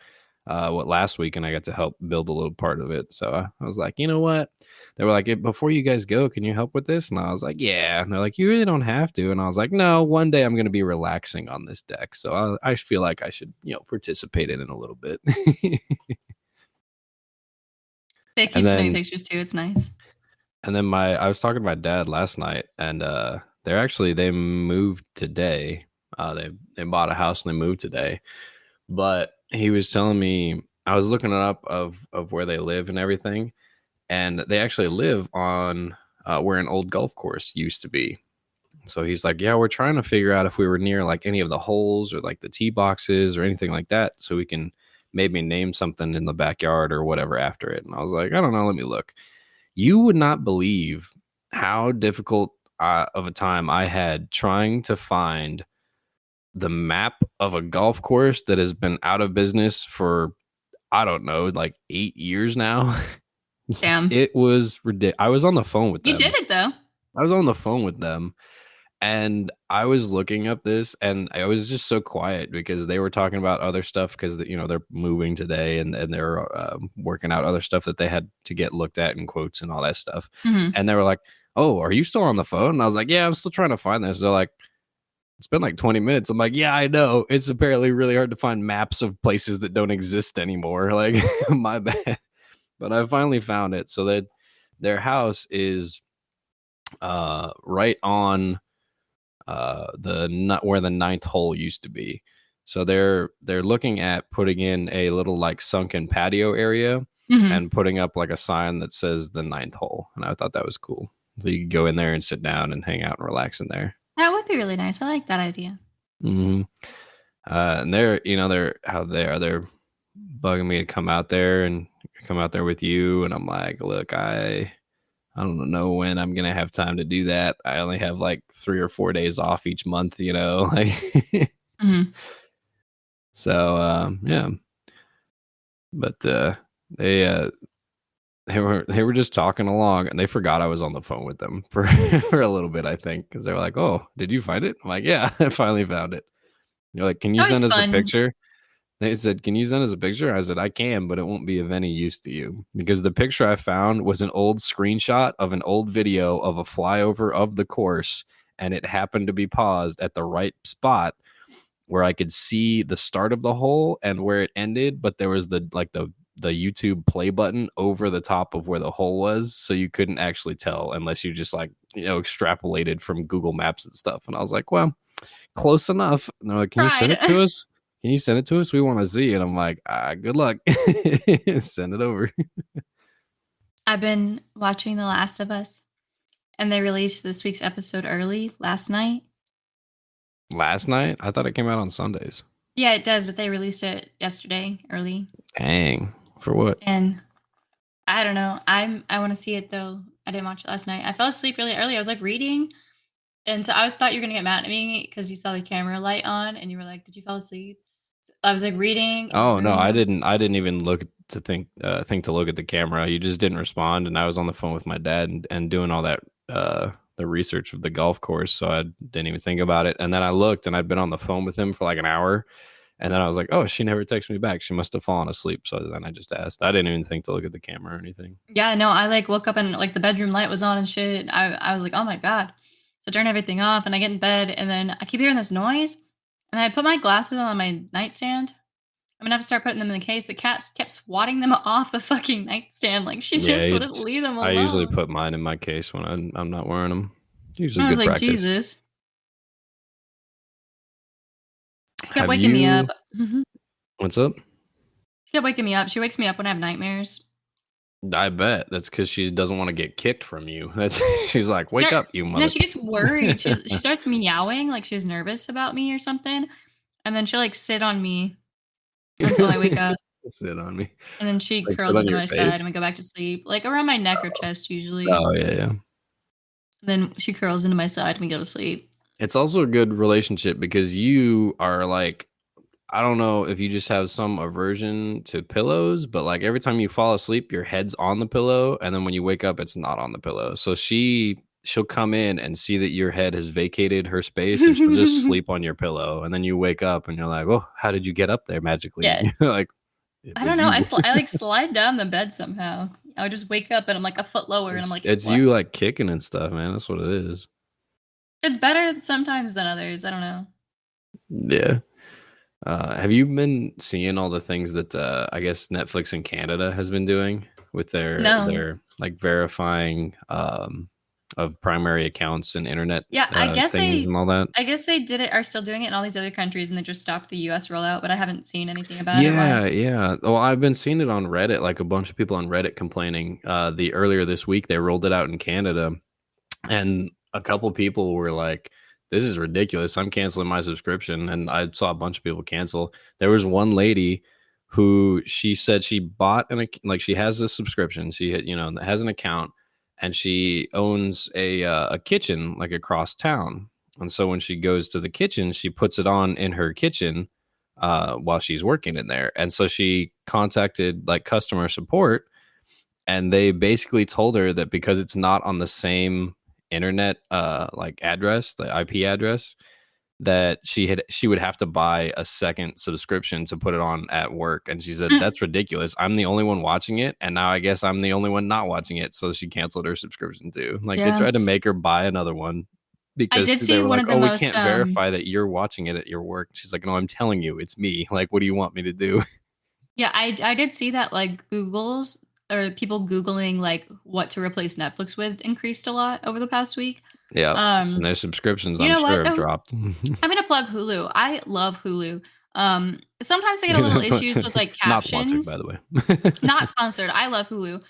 last week, and I got to help build a little part of it. So I was like, you know what? They were like, before you guys go, can you help with this? And I was like, yeah. And they're like, you really don't have to. And I was like, no, one day I'm going to be relaxing on this deck, so I feel like I should, participate in it a little bit. They and keep sending then pictures too. It's nice. And then I was talking to my dad last night, and they moved today. They bought a house and they moved today. But he was telling me, I was looking it up of where they live and everything, and they actually live on where an old golf course used to be. So he's like, yeah, we're trying to figure out if we were near like any of the holes or like the tee boxes or anything like that, so we can maybe name something in the backyard or whatever after it. And I was like, I don't know, let me look. You would not believe how difficult of a time I had trying to find the map of a golf course that has been out of business for, I don't know, like 8 years now. Damn. It was ridiculous. I was on the phone with You did them. it though. I was on the phone with them, and I was looking up this, and I was just so quiet because they were talking about other stuff because they're moving today, and they're working out other stuff that they had to get looked at in quotes and all that stuff. Mm-hmm. And they were like, "Oh, are you still on the phone?" And I was like, "Yeah, I'm still trying to find this." They're like, "It's been like 20 minutes." I'm like, "Yeah, I know. It's apparently really hard to find maps of places that don't exist anymore." Like, my bad. But I finally found it. So that their house is right on where the ninth hole used to be. So they're looking at putting in a little like sunken patio area Mm-hmm. and putting up like a sign that says the ninth hole. And I thought that was cool. So you could go in there and sit down and hang out and relax in there. That would be really nice. I like that idea. Mm-hmm. And they're bugging me to come out there with you. And I'm like, look, I don't know when I'm gonna have time to do that. I only have like 3 or 4 days off each month, like. Mm-hmm. So yeah, but they uh, they were just talking along, and they forgot I was on the phone with them for for a little bit, I think, because they were like, "Oh, did you find it?" I'm like, "Yeah, I finally found it." They're like, "Can you Always send us a fun. picture?" They said, "Can you send us a picture?" I said, "I can, but it won't be of any use to you because the picture I found was an old screenshot of an old video of a flyover of the course, and it happened to be paused at the right spot where I could see the start of the hole and where it ended, but there was the YouTube play button over the top of where the hole was, so you couldn't actually tell unless you just like extrapolated from Google Maps and stuff. And I was like, well, close enough. And they're like, can you send Tried. it to us? Can you send it to us? We want to see it. I'm like, good luck. Send it over. I've been watching The Last of Us, and they released this week's episode early last night. Last night? I thought it came out on Sundays. Yeah, it does, but they released it yesterday early. Dang. For what? And I don't know. I want to see it though. I didn't watch it last night. I fell asleep really early. I was like reading, and so I thought you were gonna get mad at me because you saw the camera light on, and you were like, "Did you fall asleep?" So I was like reading in my Oh no, I room. didn't. I didn't even look to think to look at the camera. You just didn't respond, and I was on the phone with my dad and doing all that the research of the golf course, so I didn't even think about it. And then I looked, and I'd been on the phone with him for like an hour, and then I was like, oh, she never texted me back. She must have fallen asleep. So then I just asked. I didn't even think to look at the camera or anything. Yeah, no, I like woke up and like the bedroom light was on and shit. I was like, oh my god. So I turn everything off and I get in bed and then I keep hearing this noise. And I put my glasses on my nightstand. I'm gonna have to start putting them in the case. The cat kept swatting them off the fucking nightstand. Like she Yeah, just wouldn't leave them I usually alone. put mine in my case when I'm not wearing them. Usually I was good like, practice. Jesus. She kept Have waking me up. you? What's up? She kept waking me up. She wakes me up when I have nightmares. I bet that's because she doesn't want to get kicked from you. That's she's like, wake Start up, you no, mother. she gets worried. She starts meowing like she's nervous about me or something. And then she'll like sit on me until I wake up. Sit on me. And then she Like sit curls on into your my side face. and we go back to sleep, like around my neck or chest usually. Oh yeah, yeah. And then she curls into my side and we go to sleep. It's also a good relationship because you are like, I don't know if you just have some aversion to pillows, but like every time you fall asleep, your head's on the pillow, and then when you wake up, it's not on the pillow. So she'll come in and see that your head has vacated her space, and she'll just sleep on your pillow, and then you wake up and you're like, "Oh, how did you get up there magically?" Yeah. You're like, "It I was don't know. you." I like slide down the bed somehow. I would just wake up and I'm like a foot lower and I'm like, It's what? you like kicking and stuff, man. That's what it is. It's better sometimes than others. I don't know. Yeah. Have you been seeing all the things that I guess Netflix in Canada has been doing with No. their like verifying of primary accounts and internet Yeah, things and all that? I guess they did it are still doing it in all these other countries and they just stopped the US rollout, but I haven't seen anything about it. Why? Yeah, yeah. Well, I've been seeing it on Reddit, like a bunch of people on Reddit complaining. The earlier this week they rolled it out in Canada, and a couple people were like, this is ridiculous. I'm canceling my subscription. And I saw a bunch of people cancel. There was one lady who she said she bought like she has this subscription. She has an account, and she owns a kitchen like across town. And so when she goes to the kitchen, she puts it on in her kitchen while she's working in there. And so she contacted like customer support, and they basically told her that because it's not on the same internet like address, the IP address, that she would have to buy a second subscription to put it on at work. And she said, that's ridiculous. I'm the only one watching it, and now I guess I'm the only one not watching it. So she canceled her subscription too. Like they Yeah. tried to make her buy another one I because did they see were one like, of the oh, we most can't verify that you're watching it at your work. She's like, no, I'm telling you, it's me. Like, what do you want me to do? yeah, I did see that like Google's or people Googling like what to replace Netflix with increased a lot over the past week. Yeah. And Um, their subscriptions, you I'm know sure, what have though? dropped. I'm gonna plug Hulu. I love Hulu. Sometimes I get a little issues with like Not sponsored, by captions. the way. Not sponsored. I love Hulu.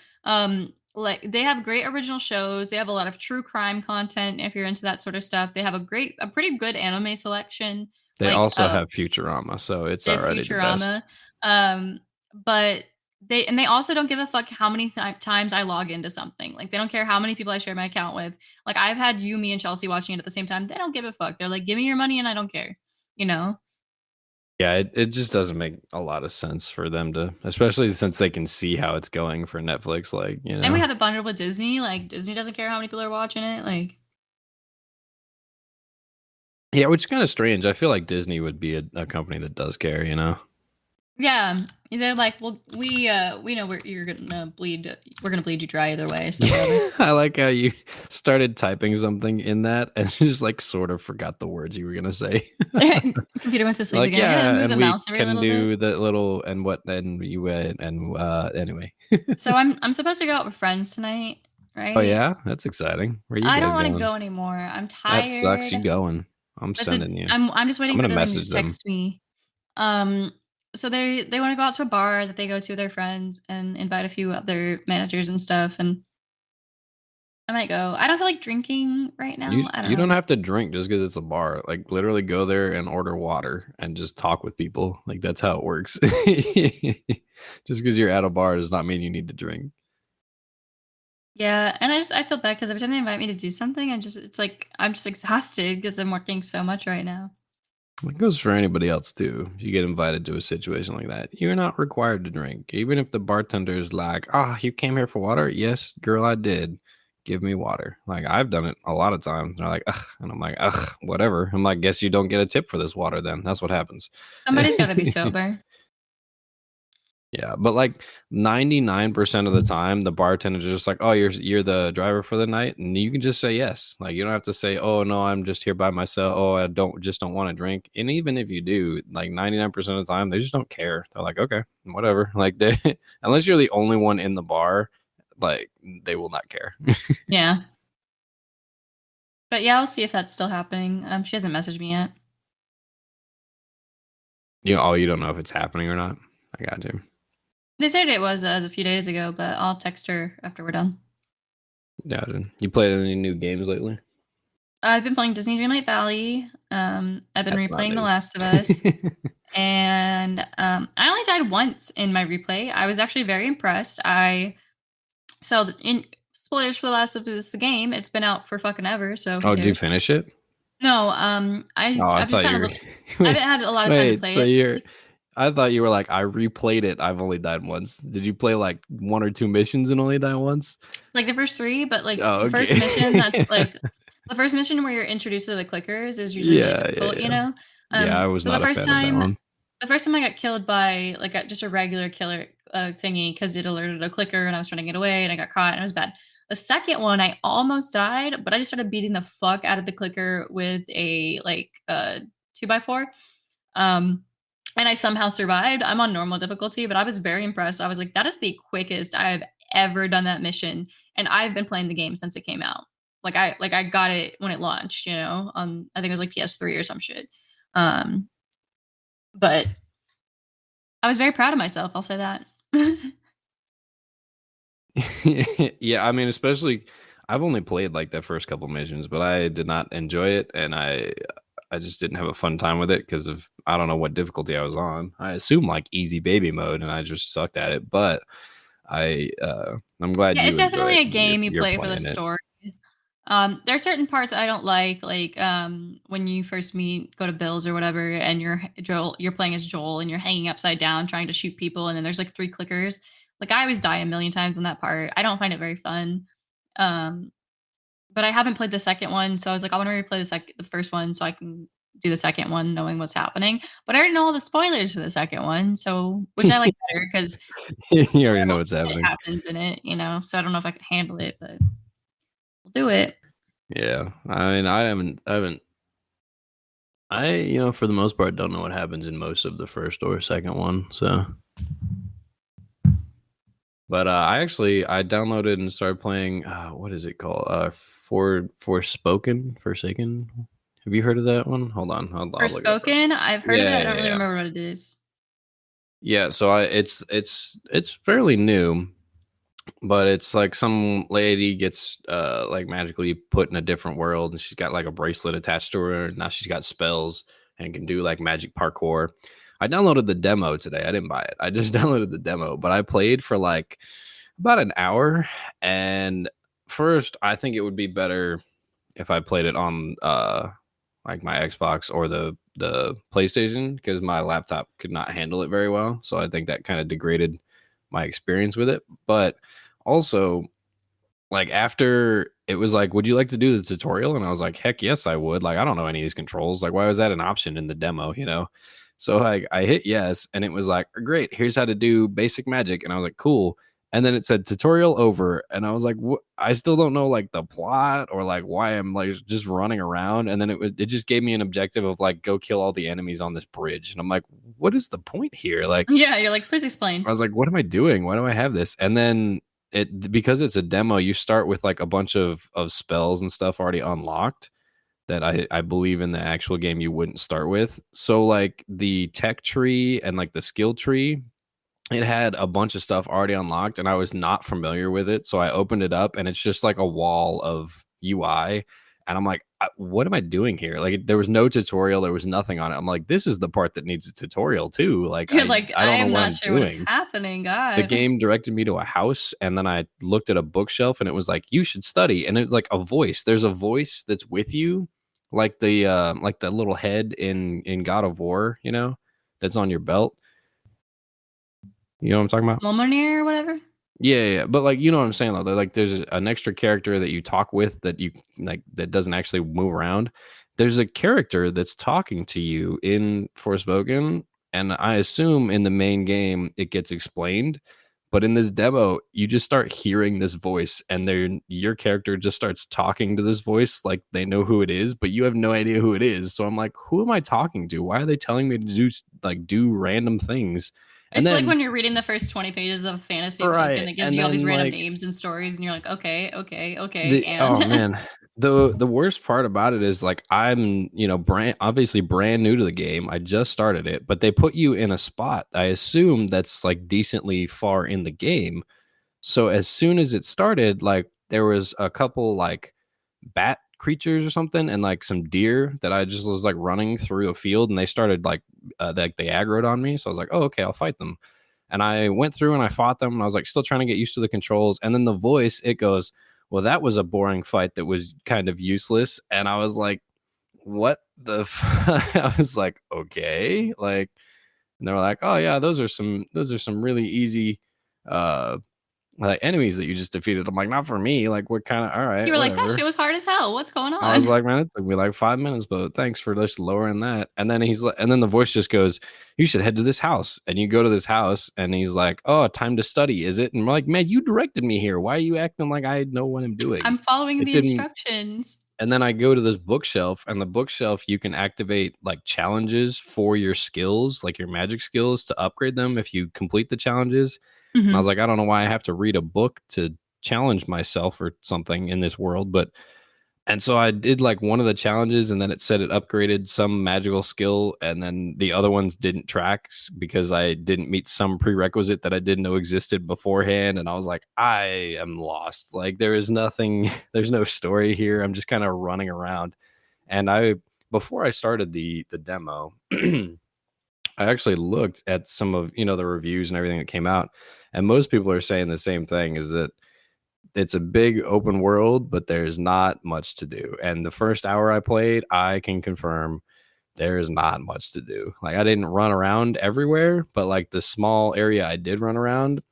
Like they have great original shows. They have a lot of true crime content if you're into that sort of stuff. They have a pretty good anime selection. They Like also have Futurama, so it's they have already the best. Futurama. But they also don't give a fuck how many times I log into something. Like they don't care how many people I share my account with. Like I've had you, me, and Chelsea watching it at the same time. They don't give a fuck. They're like, give me your money and I don't care. You know? Yeah, it just doesn't make a lot of sense for them to, especially since they can see how it's going for Netflix. Like, And we have it bundled with Disney. Like Disney doesn't care how many people are watching it. Like yeah, which is kind of strange. I feel like Disney would be a company that does care. Yeah, they're like, well, we know you're gonna bleed. We're gonna bleed you dry either way, so whatever. I like how you started typing something in that and just like sort of forgot the words you were gonna say. Computer went to sleep Like, again. I gotta yeah, move and the we mouse every can little bit. do the little and what and you went and anyway. So I'm supposed to go out with friends tonight, Oh right? yeah, that's exciting. Where are you I guys don't want to going? go anymore. I'm That sucks. tired. You going? I'm Listen, sending you. I'm just I'm waiting gonna for them to message them. text me. Um, so they want to go out to a bar that they go to with their friends and invite a few other managers and stuff, and I might go. I don't feel like drinking right now. I don't You don't know. have to drink just because it's a bar. Like literally go there and order water and just talk with people. Like that's how it works. Just because you're at a bar does not mean you need to drink. Yeah, and I feel bad because every time they invite me to do something, it's like I'm just exhausted because I'm working so much right now. It goes for anybody else too. If you get invited to a situation like that, you're not required to drink. Even if the bartender is like, "Ah, you came here for water?" Yes, girl, I did. Give me water. Like I've done it a lot of times. They're like, "Ugh," and I'm like, "Ugh, whatever." I'm like, "Guess you don't get a tip for this water then." That's what happens. Somebody's got to be sober. Yeah, but like 99% of the time, the bartender's just like, "Oh, you're the driver for the night," and you can just say yes. Like you don't have to say, "Oh no, I'm just here by myself. Oh, I don't want to drink." And even if you do, like 99% of the time, they just don't care. They're like, "Okay, whatever." Like they, unless you're the only one in the bar, like they will not care. Yeah, but yeah, I'll see if that's still happening. She hasn't messaged me yet. You don't know if it's happening or not. I got you. They said it was a few days ago, but I'll text her after we're done. Got you. You played any new games lately? I've been playing Disney Dreamlight Valley. I've been That's not replaying The new. Last of Us, and I only died once in my replay. I was actually very impressed. In spoilers for The Last of Us the game, it's been out for fucking ever, so who Oh, did you cares? finish it? No, Oh, I I've just thought kind you were. of I haven't Wait, had a lot of time to wait. play So it this you're. week. I thought you were like I replayed it. I've only died once. Did you play like one or two missions and only die once? Like the first three, but like Oh, the first okay. mission that's like the first mission where you're introduced to the clickers is usually really Yeah, yeah, difficult, you yeah. know? Yeah, I was So not a fan of that one. the first time I got killed by like just a regular killer thingy because it alerted a clicker and I was trying to get away and I got caught and it was bad. The second one, I almost died, but I just started beating the fuck out of the clicker with a like 2x4. Um, and I somehow survived. I'm on normal difficulty, but I was very impressed. I was like, that is the quickest I've ever done that mission. And I've been playing the game since it came out. I got it when it launched, you know, I think it was like PS3 or some shit. Um, but I was very proud of myself, I'll say that. Yeah, I mean, especially I've only played like the first couple missions, but I did not enjoy it, and I just didn't have a fun time with it because of I don't know what difficulty I was on. I assume like easy baby mode, and I just sucked at it. But I'm glad Yeah, you it's enjoy definitely it. a And game you you're play for the playing it. story. There are certain parts I don't like when you first go to Bill's or whatever, and you're playing as Joel, and you're hanging upside down trying to shoot people, and then there's like three clickers. Like I always die a million times in that part. I don't find it very fun. Um, but I haven't played the second one, so I was like, I want to replay the first one so I can do the second one knowing what's happening. But I already know all the spoilers for the second one, so which I like better because You already know terrible what's shit happening. happens in it, you know. So I don't know if I can handle it, but we'll do it. Yeah, I mean, I for the most part, don't know what happens in most of the first or second one. So, but I downloaded and started playing. What is it called? Forsaken. Have you heard of that one? Hold on, I'll look it up. Forspoken, I've heard of it. Yeah, I don't yeah, really yeah. remember what it is. Yeah, so it's fairly new, but it's like some lady gets like magically put in a different world, and she's got like a bracelet attached to her, and now she's got spells and can do like magic parkour. I downloaded the demo today. I didn't buy it. I just downloaded the demo, but I played for like about an hour. And first, I think it would be better if I played it on like my Xbox or the PlayStation because my laptop could not handle it very well. So I think that kind of degraded my experience with it. But also, like after it was like, would you like to do the tutorial? And I was like, heck yes, I would. Like I don't know any of these controls. Like why was that an option in the demo? You know. So I hit yes, and it was like, great, here's how to do basic magic. And I was like, cool. And then it said tutorial over. And I was like, what? I still don't know like the plot or like why I'm like just running around. And then it just gave me an objective of like, go kill all the enemies on this bridge. And I'm like, what is the point here? Like, Yeah, you're like, please I explain. was like, what am I doing? Why do I have this? And then because it's a demo, you start with like a bunch of spells and stuff already unlocked that I believe in the actual game you wouldn't start with. So like the tech tree and like the skill tree, it had a bunch of stuff already unlocked and I was not familiar with it. So I opened it up and it's just like a wall of UI. And I'm like, what am I doing here? Like there was no tutorial, there was nothing on it. I'm like, this is the part that needs a tutorial too. Like You're like, I I don't know am what not I'm sure what is doing. happening, The God. game directed me to a house and then I looked at a bookshelf and it was like, you should study. And it's like a voice. There's a voice that's with you, like the little head in God of War, you know, that's on your belt. You know what I'm talking about? Momonier or whatever? Yeah. But like you know what I'm saying though. Like there's an extra character that you talk with that you like that doesn't actually move around. There's a character that's talking to you in Forspoken, and I assume in the main game it gets explained. But in this demo, you just start hearing this voice, and your character just starts talking to this voice like they know who it is, but you have no idea who it is. So I'm like, who am I talking to? Why are they telling me to do random things? And It's like then when you're reading the first 20 pages of a fantasy book and right, it gives and you all these then random like names and stories, and you're like, okay, okay, okay. the And oh man, the worst part about it is like I'm obviously brand new to the game. I just started it, but they put you in a spot. I assume that's like decently far in the game. So as soon as it started, like there was a couple like bat creatures or something and like some deer that I just was like running through a field and they started like they aggroed on me. So I was like, oh okay, I'll fight them. And I went through and I fought them and I was like still trying to get used to the controls. And then the voice, it goes, well, that was a boring fight that was kind of useless. And I was like, what the I was like, okay. Like, and they were like, oh yeah, those are some really easy uh like enemies that you just defeated. I'm like, not for me. Like, what kind of all you right, were like, that whatever. shit was hard as hell. What's going I on? was like, man, it took me like 5 minutes, but thanks for just lowering that. And then he's like, and then the voice just goes, you should head to this house. And you go to this house, and he's like, oh, time to study, is it? And we're like, man, you directed me here. Why are you acting like I know what I'm doing? I'm following It the didn't. instructions. And then I go to this bookshelf, and the bookshelf you can activate like challenges for your skills, like your magic skills, to upgrade them if you complete the challenges. And I was Hmm. like, I don't know why I have to read a book to challenge myself or something in this world, but and so I did like one of the challenges, and then it said it upgraded some magical skill, and then the other ones didn't track because I didn't meet some prerequisite that I didn't know existed beforehand. And I was like, I am lost. Like there is nothing, there's no story here. I'm just kind of running around. And before I started the demo, I actually looked at some of the reviews and everything that came out, and most people are saying the same thing: is that it's a big open world, but there's not much to do. And the first hour I played, I can confirm there's not much to do. Like I didn't run around everywhere, but like the small area I did run around,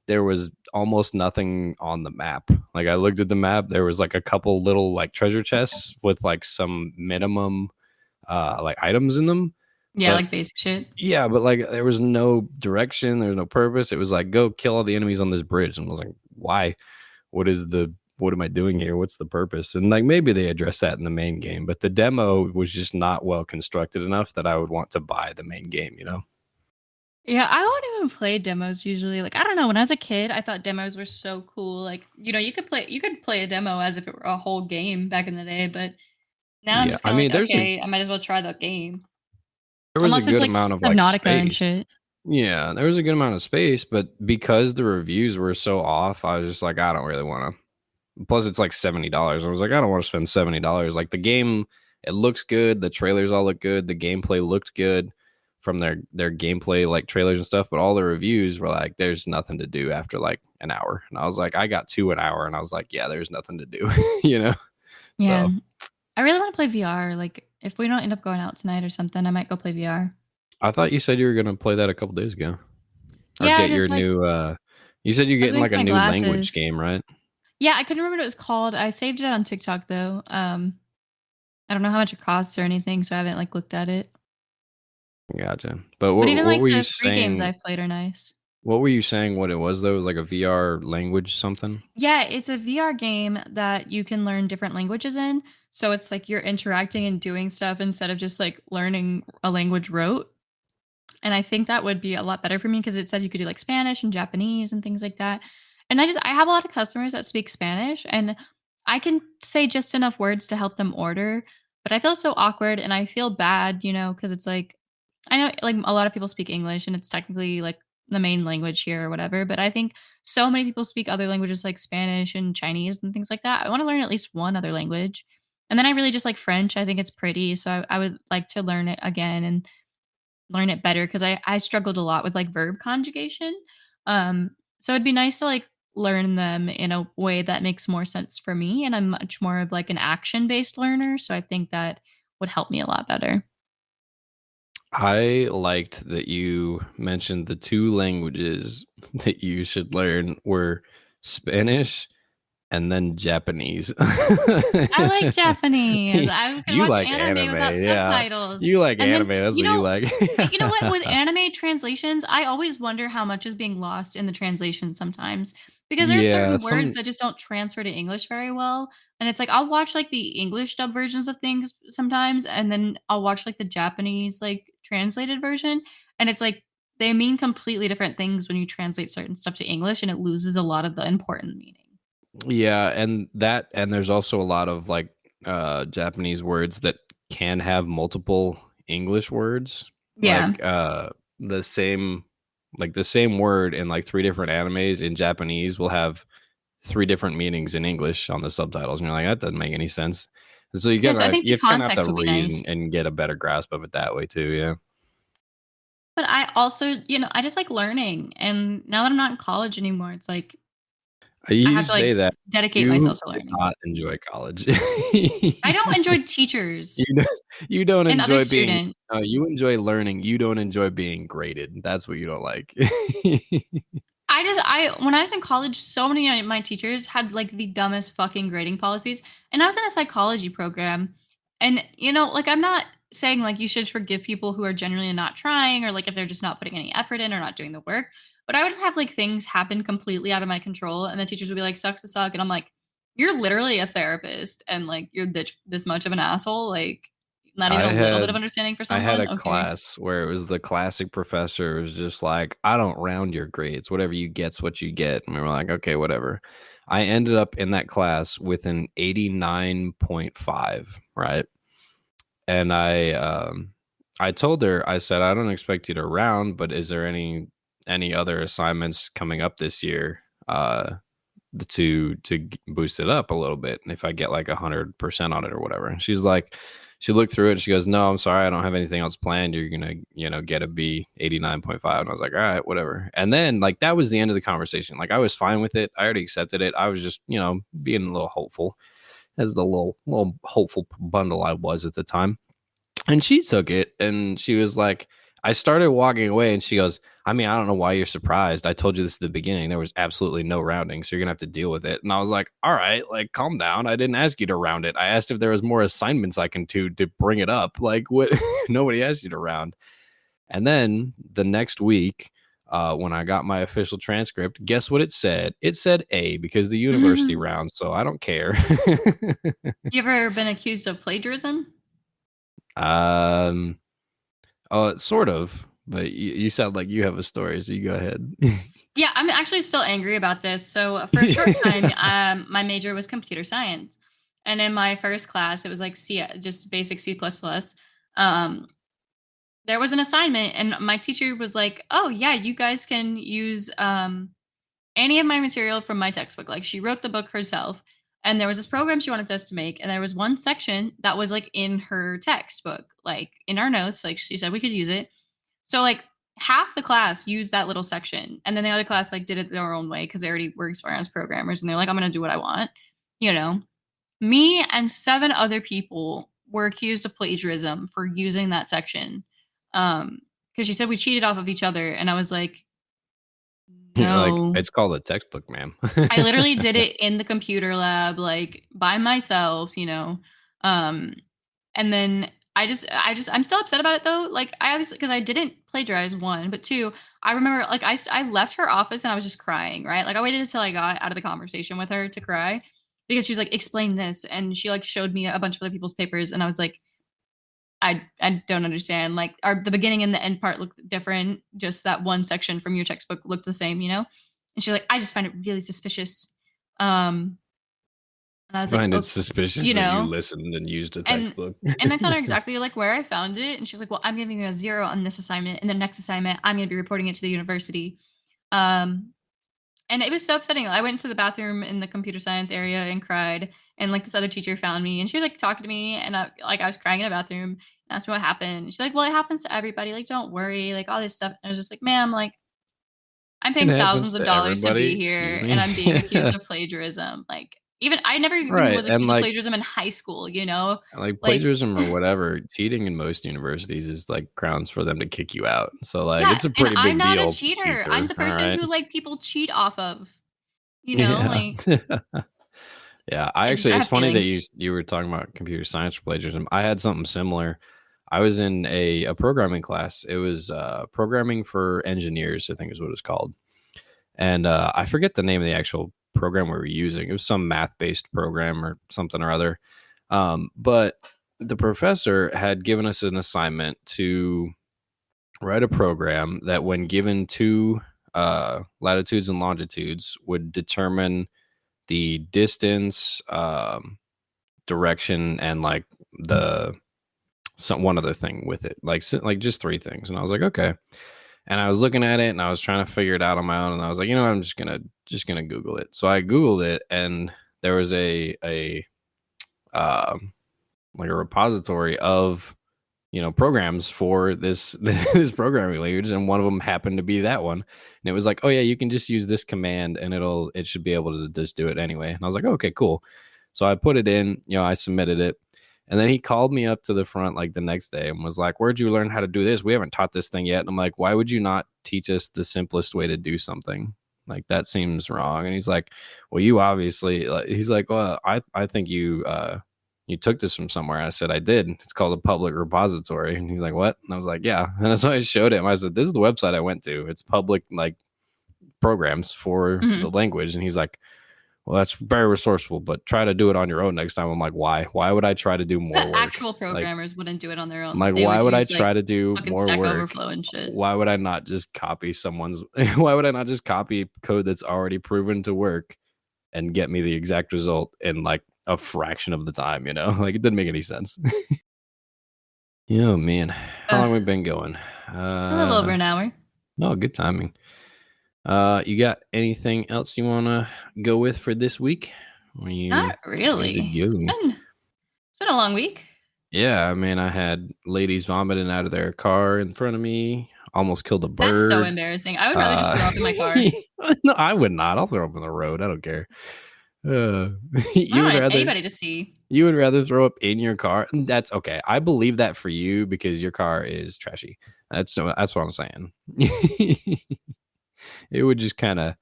there was almost nothing on the map. Like I looked at the map, there was like a couple little like treasure chests with like some minimum like items in them. Yeah, But like basic shit. yeah, but like there was no direction, there was no purpose. It was like go kill all the enemies on this bridge. And I was like, why? What am I doing here? What's the purpose? And like maybe they address that in the main game, but the demo was just not well constructed enough that I would want to buy the main game, you know? Yeah, I won't even play demos usually. Like, I don't know. When I was a kid, I thought demos were so cool. Like, you could play a demo as if it were a whole game back in the day, but now I'm Yeah. just I kind of mean, like, okay, I might as well try the game. there was a Unless it's good like amount of like Subnautica and space. shit. Yeah, there was a good amount of space, but because the reviews were so off, I was just like, I don't really want to. Plus, it's like $70. I was like, I don't want to spend $70. Like the game, it looks good. The trailers all look good. The gameplay looked good from their gameplay like trailers and stuff. But all the reviews were like, there's nothing to do after like an hour. And I was like, I got to an hour, and I was like, yeah, there's nothing to do, you know. Yeah. So I really want to play VR. Like, if we don't end up going out tonight or something, I might go play VR. I thought you said you were gonna play that a couple days ago, or Yeah, I get your just like, new. You said you're I was getting waiting like for a my new language glasses. game, right? Yeah, I couldn't remember what it was called. I saved it on TikTok though. I don't know how much it costs or anything, so I haven't like looked at it. Gotcha. But But even what like were you the free games saying? I've played are nice. What were you saying? What it was though? It was like a VR language something. Yeah, it's a VR game that you can learn different languages in. So it's like you're interacting and doing stuff instead of just like learning a language rote. And I think that would be a lot better for me because it said you could do like Spanish and Japanese and things like that. And I have a lot of customers that speak Spanish and I can say just enough words to help them order, but I feel so awkward and I feel bad, because it's like I know like a lot of people speak English and it's technically like the main language here or whatever, but I think so many people speak other languages like Spanish and Chinese and things like that. I want to learn at least one other language. And then I really just like French. I think it's pretty, so I would like to learn it again and learn it better because I struggled a lot with, like, verb conjugation. So it'd be nice to, like, learn them in a way that makes more sense for me, and I'm much more of, like, an action-based learner, so I think that would help me a lot better. I liked that you mentioned the two languages that you should learn were Spanish and then Japanese. I like Japanese. I can You watch like anime anime, without yeah. subtitles. You like And then, anime, that's what you like. but you know what? With anime translations, I always wonder how much is being lost in the translation sometimes because there are Yeah, certain words some that just don't transfer to English very well. And it's like I'll watch like the English dub versions of things sometimes, and then I'll watch like the Japanese like translated version. And it's like they mean completely different things when you translate certain stuff to English, and it loses a lot of the important meaning. yeah, and there's also a lot of like Japanese words that can have multiple English words. Yeah. Like the same the same word in like three different animes in Japanese will have three different meanings in English on the subtitles, and you're like, that doesn't make any sense. And so Yes, I think the you kind of have context to would be read nice. and get a better grasp of it that way too. Yeah, But I also, I just like learning. And now that I'm not in college anymore, it's like I you have to like say that dedicate you myself to did learning. not enjoy college. I don't enjoy teachers You don't, you don't and other enjoy being. students. You enjoy learning. You don't enjoy being graded. That's what you don't like. When I was in college, so many of my teachers had like the dumbest fucking grading policies. And I was in a psychology program. And, like I'm not saying like you should forgive people who are genuinely not trying or like if they're just not putting any effort in or not doing the work. But I would have like things happen completely out of my control. And the teachers would be like, sucks to suck. And I'm like, you're literally a therapist and like you're this much of an asshole. Like, not even I a little bit of had understanding for I had someone. a Okay. class where it was the classic professor was just like, I don't round your grades. Whatever you get's what you get. And we were like, okay, whatever. I ended up in that class with an 89.5, right? And I told her, I said, I don't expect you to round, but is there any other assignments coming up this year to boost it up a little bit? And if I get like 100% on it or whatever. And she's like, she looked through it and she goes, no, I'm sorry, I don't have anything else planned. You're gonna, get a B 89.5. And I was like, all right, whatever. And then like that was the end of the conversation. Like I was fine with it. I already accepted it. I was just, being a little hopeful as the little hopeful bundle I was at the time. And she took it and she was like, I started walking away and she goes, I mean, I don't know why you're surprised. I told you this at the beginning. There was absolutely no rounding. So you're going to have to deal with it. And I was like, all right, like, calm down. I didn't ask you to round it. I asked if there was more assignments I can do to bring it up. Like, what? Nobody asked you to round. And then the next week, when I got my official transcript, guess what it said? It said A because the university You rounds. So I don't care. ever been accused of plagiarism? um, sort of, but you sound like you have a story, so you go ahead. Yeah, I'm actually still angry about this. So for a short time, my major was computer science, and in my first class, it was like C, just basic C++. Um, there was an assignment, and my teacher was like, "Oh yeah, you guys can use any of my material from my textbook." Like she wrote the book herself, and there was this program she wanted us to make, and there was one section that was like in her textbook, like in our notes. Like she said we could use it. So like half the class used that little section, and then the other class like did it their own way because they already were experienced programmers, and they're like, "I'm gonna do what I want," you know. Me and seven other people were accused of plagiarism for using that section, because she said we cheated off of each other, and I was like, Like "No." it's called a textbook, ma'am. I literally did it in the computer lab, like by myself, Um, and then I'm still upset about it though. Like, I obviously, because I didn't plagiarize, one, but two, I remember like I left her office and I was just crying, right? Like, I waited until I got out of the conversation with her to cry because she's like, explain this. And she like showed me a bunch of other people's papers. And I was like, I don't understand. Like, the beginning and the end part look different. Just that one section from your textbook looked the same, you know? And she's like, I just find it really suspicious. Um, and I was like, Find it oh, suspicious you that you know, listened and used a and textbook. and I told her exactly like where I found it, and she was like, "Well, I'm giving you a 0 on this assignment, and the next assignment, I'm going to be reporting it to the university." Um, and it was so upsetting. I went to the bathroom in the computer science area and cried, and like this other teacher found me, and she was like talking to me, and I was crying in the bathroom, and asked me what happened. She's like, "Well, it happens to everybody. Like, don't worry. Like all this stuff." And I was just like, "Ma'am, like I'm It paying thousands happens of to dollars to everybody. be Excuse here, and me. I'm being accused of plagiarism." Like, even I never even Right. was And accused of like plagiarism in high school. You know, like plagiarism or whatever, cheating in most universities is like grounds for them to kick you out. So like yeah, it's a and pretty I'm big not a deal, cheater. I'm Ether. the All person right. who like people cheat off of. You know, Yeah. like Yeah. I I just actually I it's have funny that feelings. you were talking about computer science plagiarism. I had something similar. I was in a programming class. It was programming for engineers, I think is what it's called. And I forget the name of the actual program we were using. It was some math based program or something or other. But the professor had given us an assignment to write a program that, when given two latitudes and longitudes, would determine the distance, direction, and like the some one other thing with it, like just three things. And I was like, okay. And I was looking at it and I was trying to figure it out on my own. And I was like, you know what, I'm just gonna Google it. So I Googled it, and there was a like a repository of programs for this this programming language, and one of them happened to be that one. And it was like, oh yeah, you can just use this command and it should be able to just do it anyway. And I was like, okay, cool. So I put it in, I submitted it. And then he called me up to the front like the next day and was like, where'd you learn how to do this? We haven't taught this thing yet. And I'm like, why would you not teach us the simplest way to do something? Like, that seems wrong. And he's like, well, you obviously, he's like, well, I think you took this from somewhere. And I said, I did. It's called a public repository. And he's like, what? And I was like, yeah. And so I showed him. I said, this is the website I went to. It's public, like, programs for the Mhm. language. And he's like, well, that's very resourceful, but try to do it on your own next time. I'm like, why? Why would I try to do more But work? actual Like, programmers wouldn't do it on their I'm own. like, They why would would I use like try to do fucking more Stack work? Overflow and shit. Why would I not just copy someone's? Why would I not just copy code that's already proven to work and get me the exact result in like a fraction of the time? Like, it didn't make any sense. Yeah, man. How long we been going? A little over an hour. Oh, good timing. You got anything else you want to go with for this week? Not We good to really. go? It's been a long week. Yeah, I mean, I had ladies vomiting out of their car in front of me. Almost killed a That's so bird. embarrassing. I would rather just throw up in my car. No, I would not. I'll throw up on the road. I don't care. Uh, I you don't would want rather anybody to see. you would rather throw up in your car. That's okay. I believe that for you because your car is trashy. That's what I'm saying. It would just kind of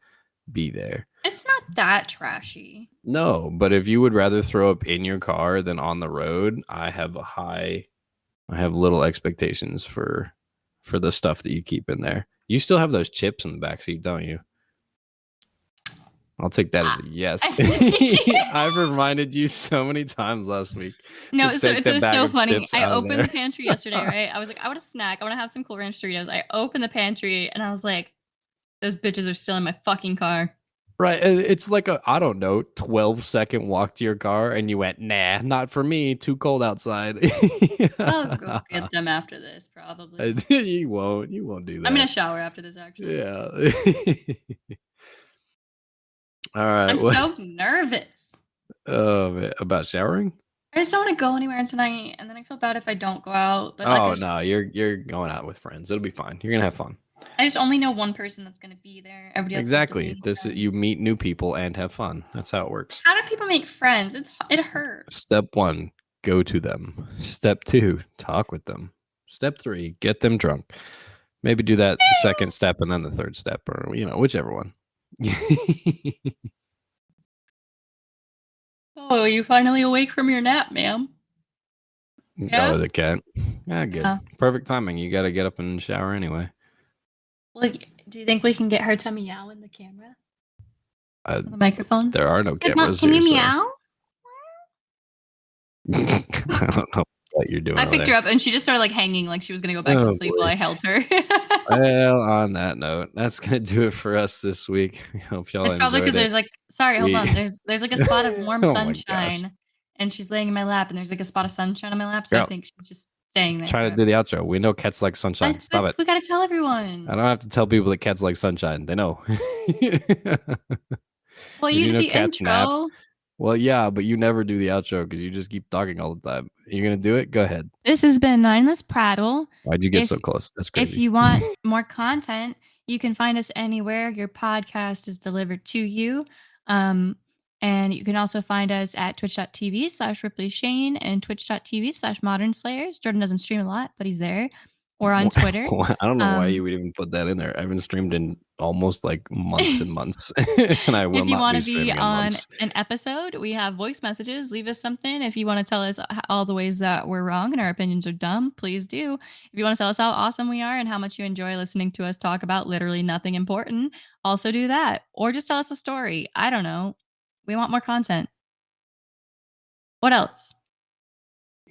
be there. It's not that trashy. No, but if you would rather throw up in your car than on the road, I have little expectations for the stuff that you keep in there. You still have those chips in the back seat, don't you? I'll take that as a yes. I've reminded you so many times last week to No, so take it's the just bag so of funny. chips I out of opened the there. pantry yesterday, right? I was like, I want a snack. I want to have some Cool Ranch Doritos. I opened the pantry and I was like, those bitches are still in my fucking car. Right. It's like I don't know, 12-second walk to your car and you went, nah, not for me. Too cold outside. I'll go get them after this, probably. You won't. You won't do I'm gonna that. shower after this, actually. Yeah. All right. I'm so nervous. About showering? I just don't want to go anywhere tonight, and then I feel bad if I don't go out. But like, Oh no, you're going out with friends. It'll be fine. You're gonna have fun. I just only know one person that's gonna be there. Everybody else has Exactly. debating This stuff. you meet new people and have fun. That's how it works. How do people make friends? It hurts. Step 1, go to them. Step 2, talk with them. Step 3, get them drunk. Maybe do that second step and then the third step, or whichever one. Oh, you finally awake from your nap, ma'am? Yeah. Oh, the cat. Yeah, good. Yeah. Perfect timing. You got to get up and shower anyway. Like, do you think we can get her to meow in the camera? Uh, On the microphone? there are no Like, Mom, cameras can here, you so meow? I don't know what you're doing I over picked her there. up and she just started like hanging, like she was gonna go back to Oh sleep while boy. I held her. Well, on that note, that's gonna do it for us this week. We hope y'all It's probably enjoyed because it. there's like, sorry, hold We, on. There's like a spot of warm oh my gosh, sunshine, and she's laying in my lap, and there's like a spot of sunshine on my lap. So I girl, think she's just staying there try to do forever. the outro. We know cats like sunshine. Stop But it. we gotta tell I everyone. don't have to tell people that cats like sunshine. They know. Well, Did you you did know the cats nap? intro. Well, yeah, but you never do the outro because you just keep talking all the time. You're gonna do it? Go ahead. This has been Mindless Prattle. Why'd you get If so close? That's if crazy. you want more content, you can find us anywhere your podcast is delivered to you. Um, and you can also find us at twitch.tv/Ripley Shane and twitch.tv/Modern Slayers. Jordan doesn't stream a lot, but he's there. Or on Twitter. I don't know why you Um, would even put that in there. I haven't streamed in almost like months and months, and I will if you not want be to be streaming in on months. an episode, we have voice messages. Leave us something. If you want to tell us all the ways that we're wrong and our opinions are dumb, please do. If you want to tell us how awesome we are and how much you enjoy listening to us talk about literally nothing important, also do that. Or just tell us a story. I don't know. We want more content. What else?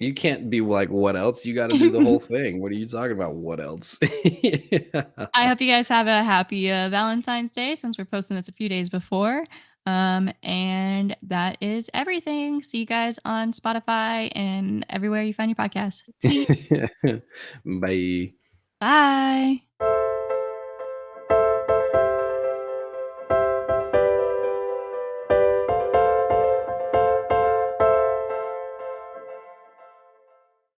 You can't be like, what else? You got to do the whole thing. What are you talking about? What else? I hope you guys have a happy Valentine's Day since we're posting this a few days before. And that is everything. See you guys on Spotify and everywhere you find your podcast. Sweet. Bye. Bye.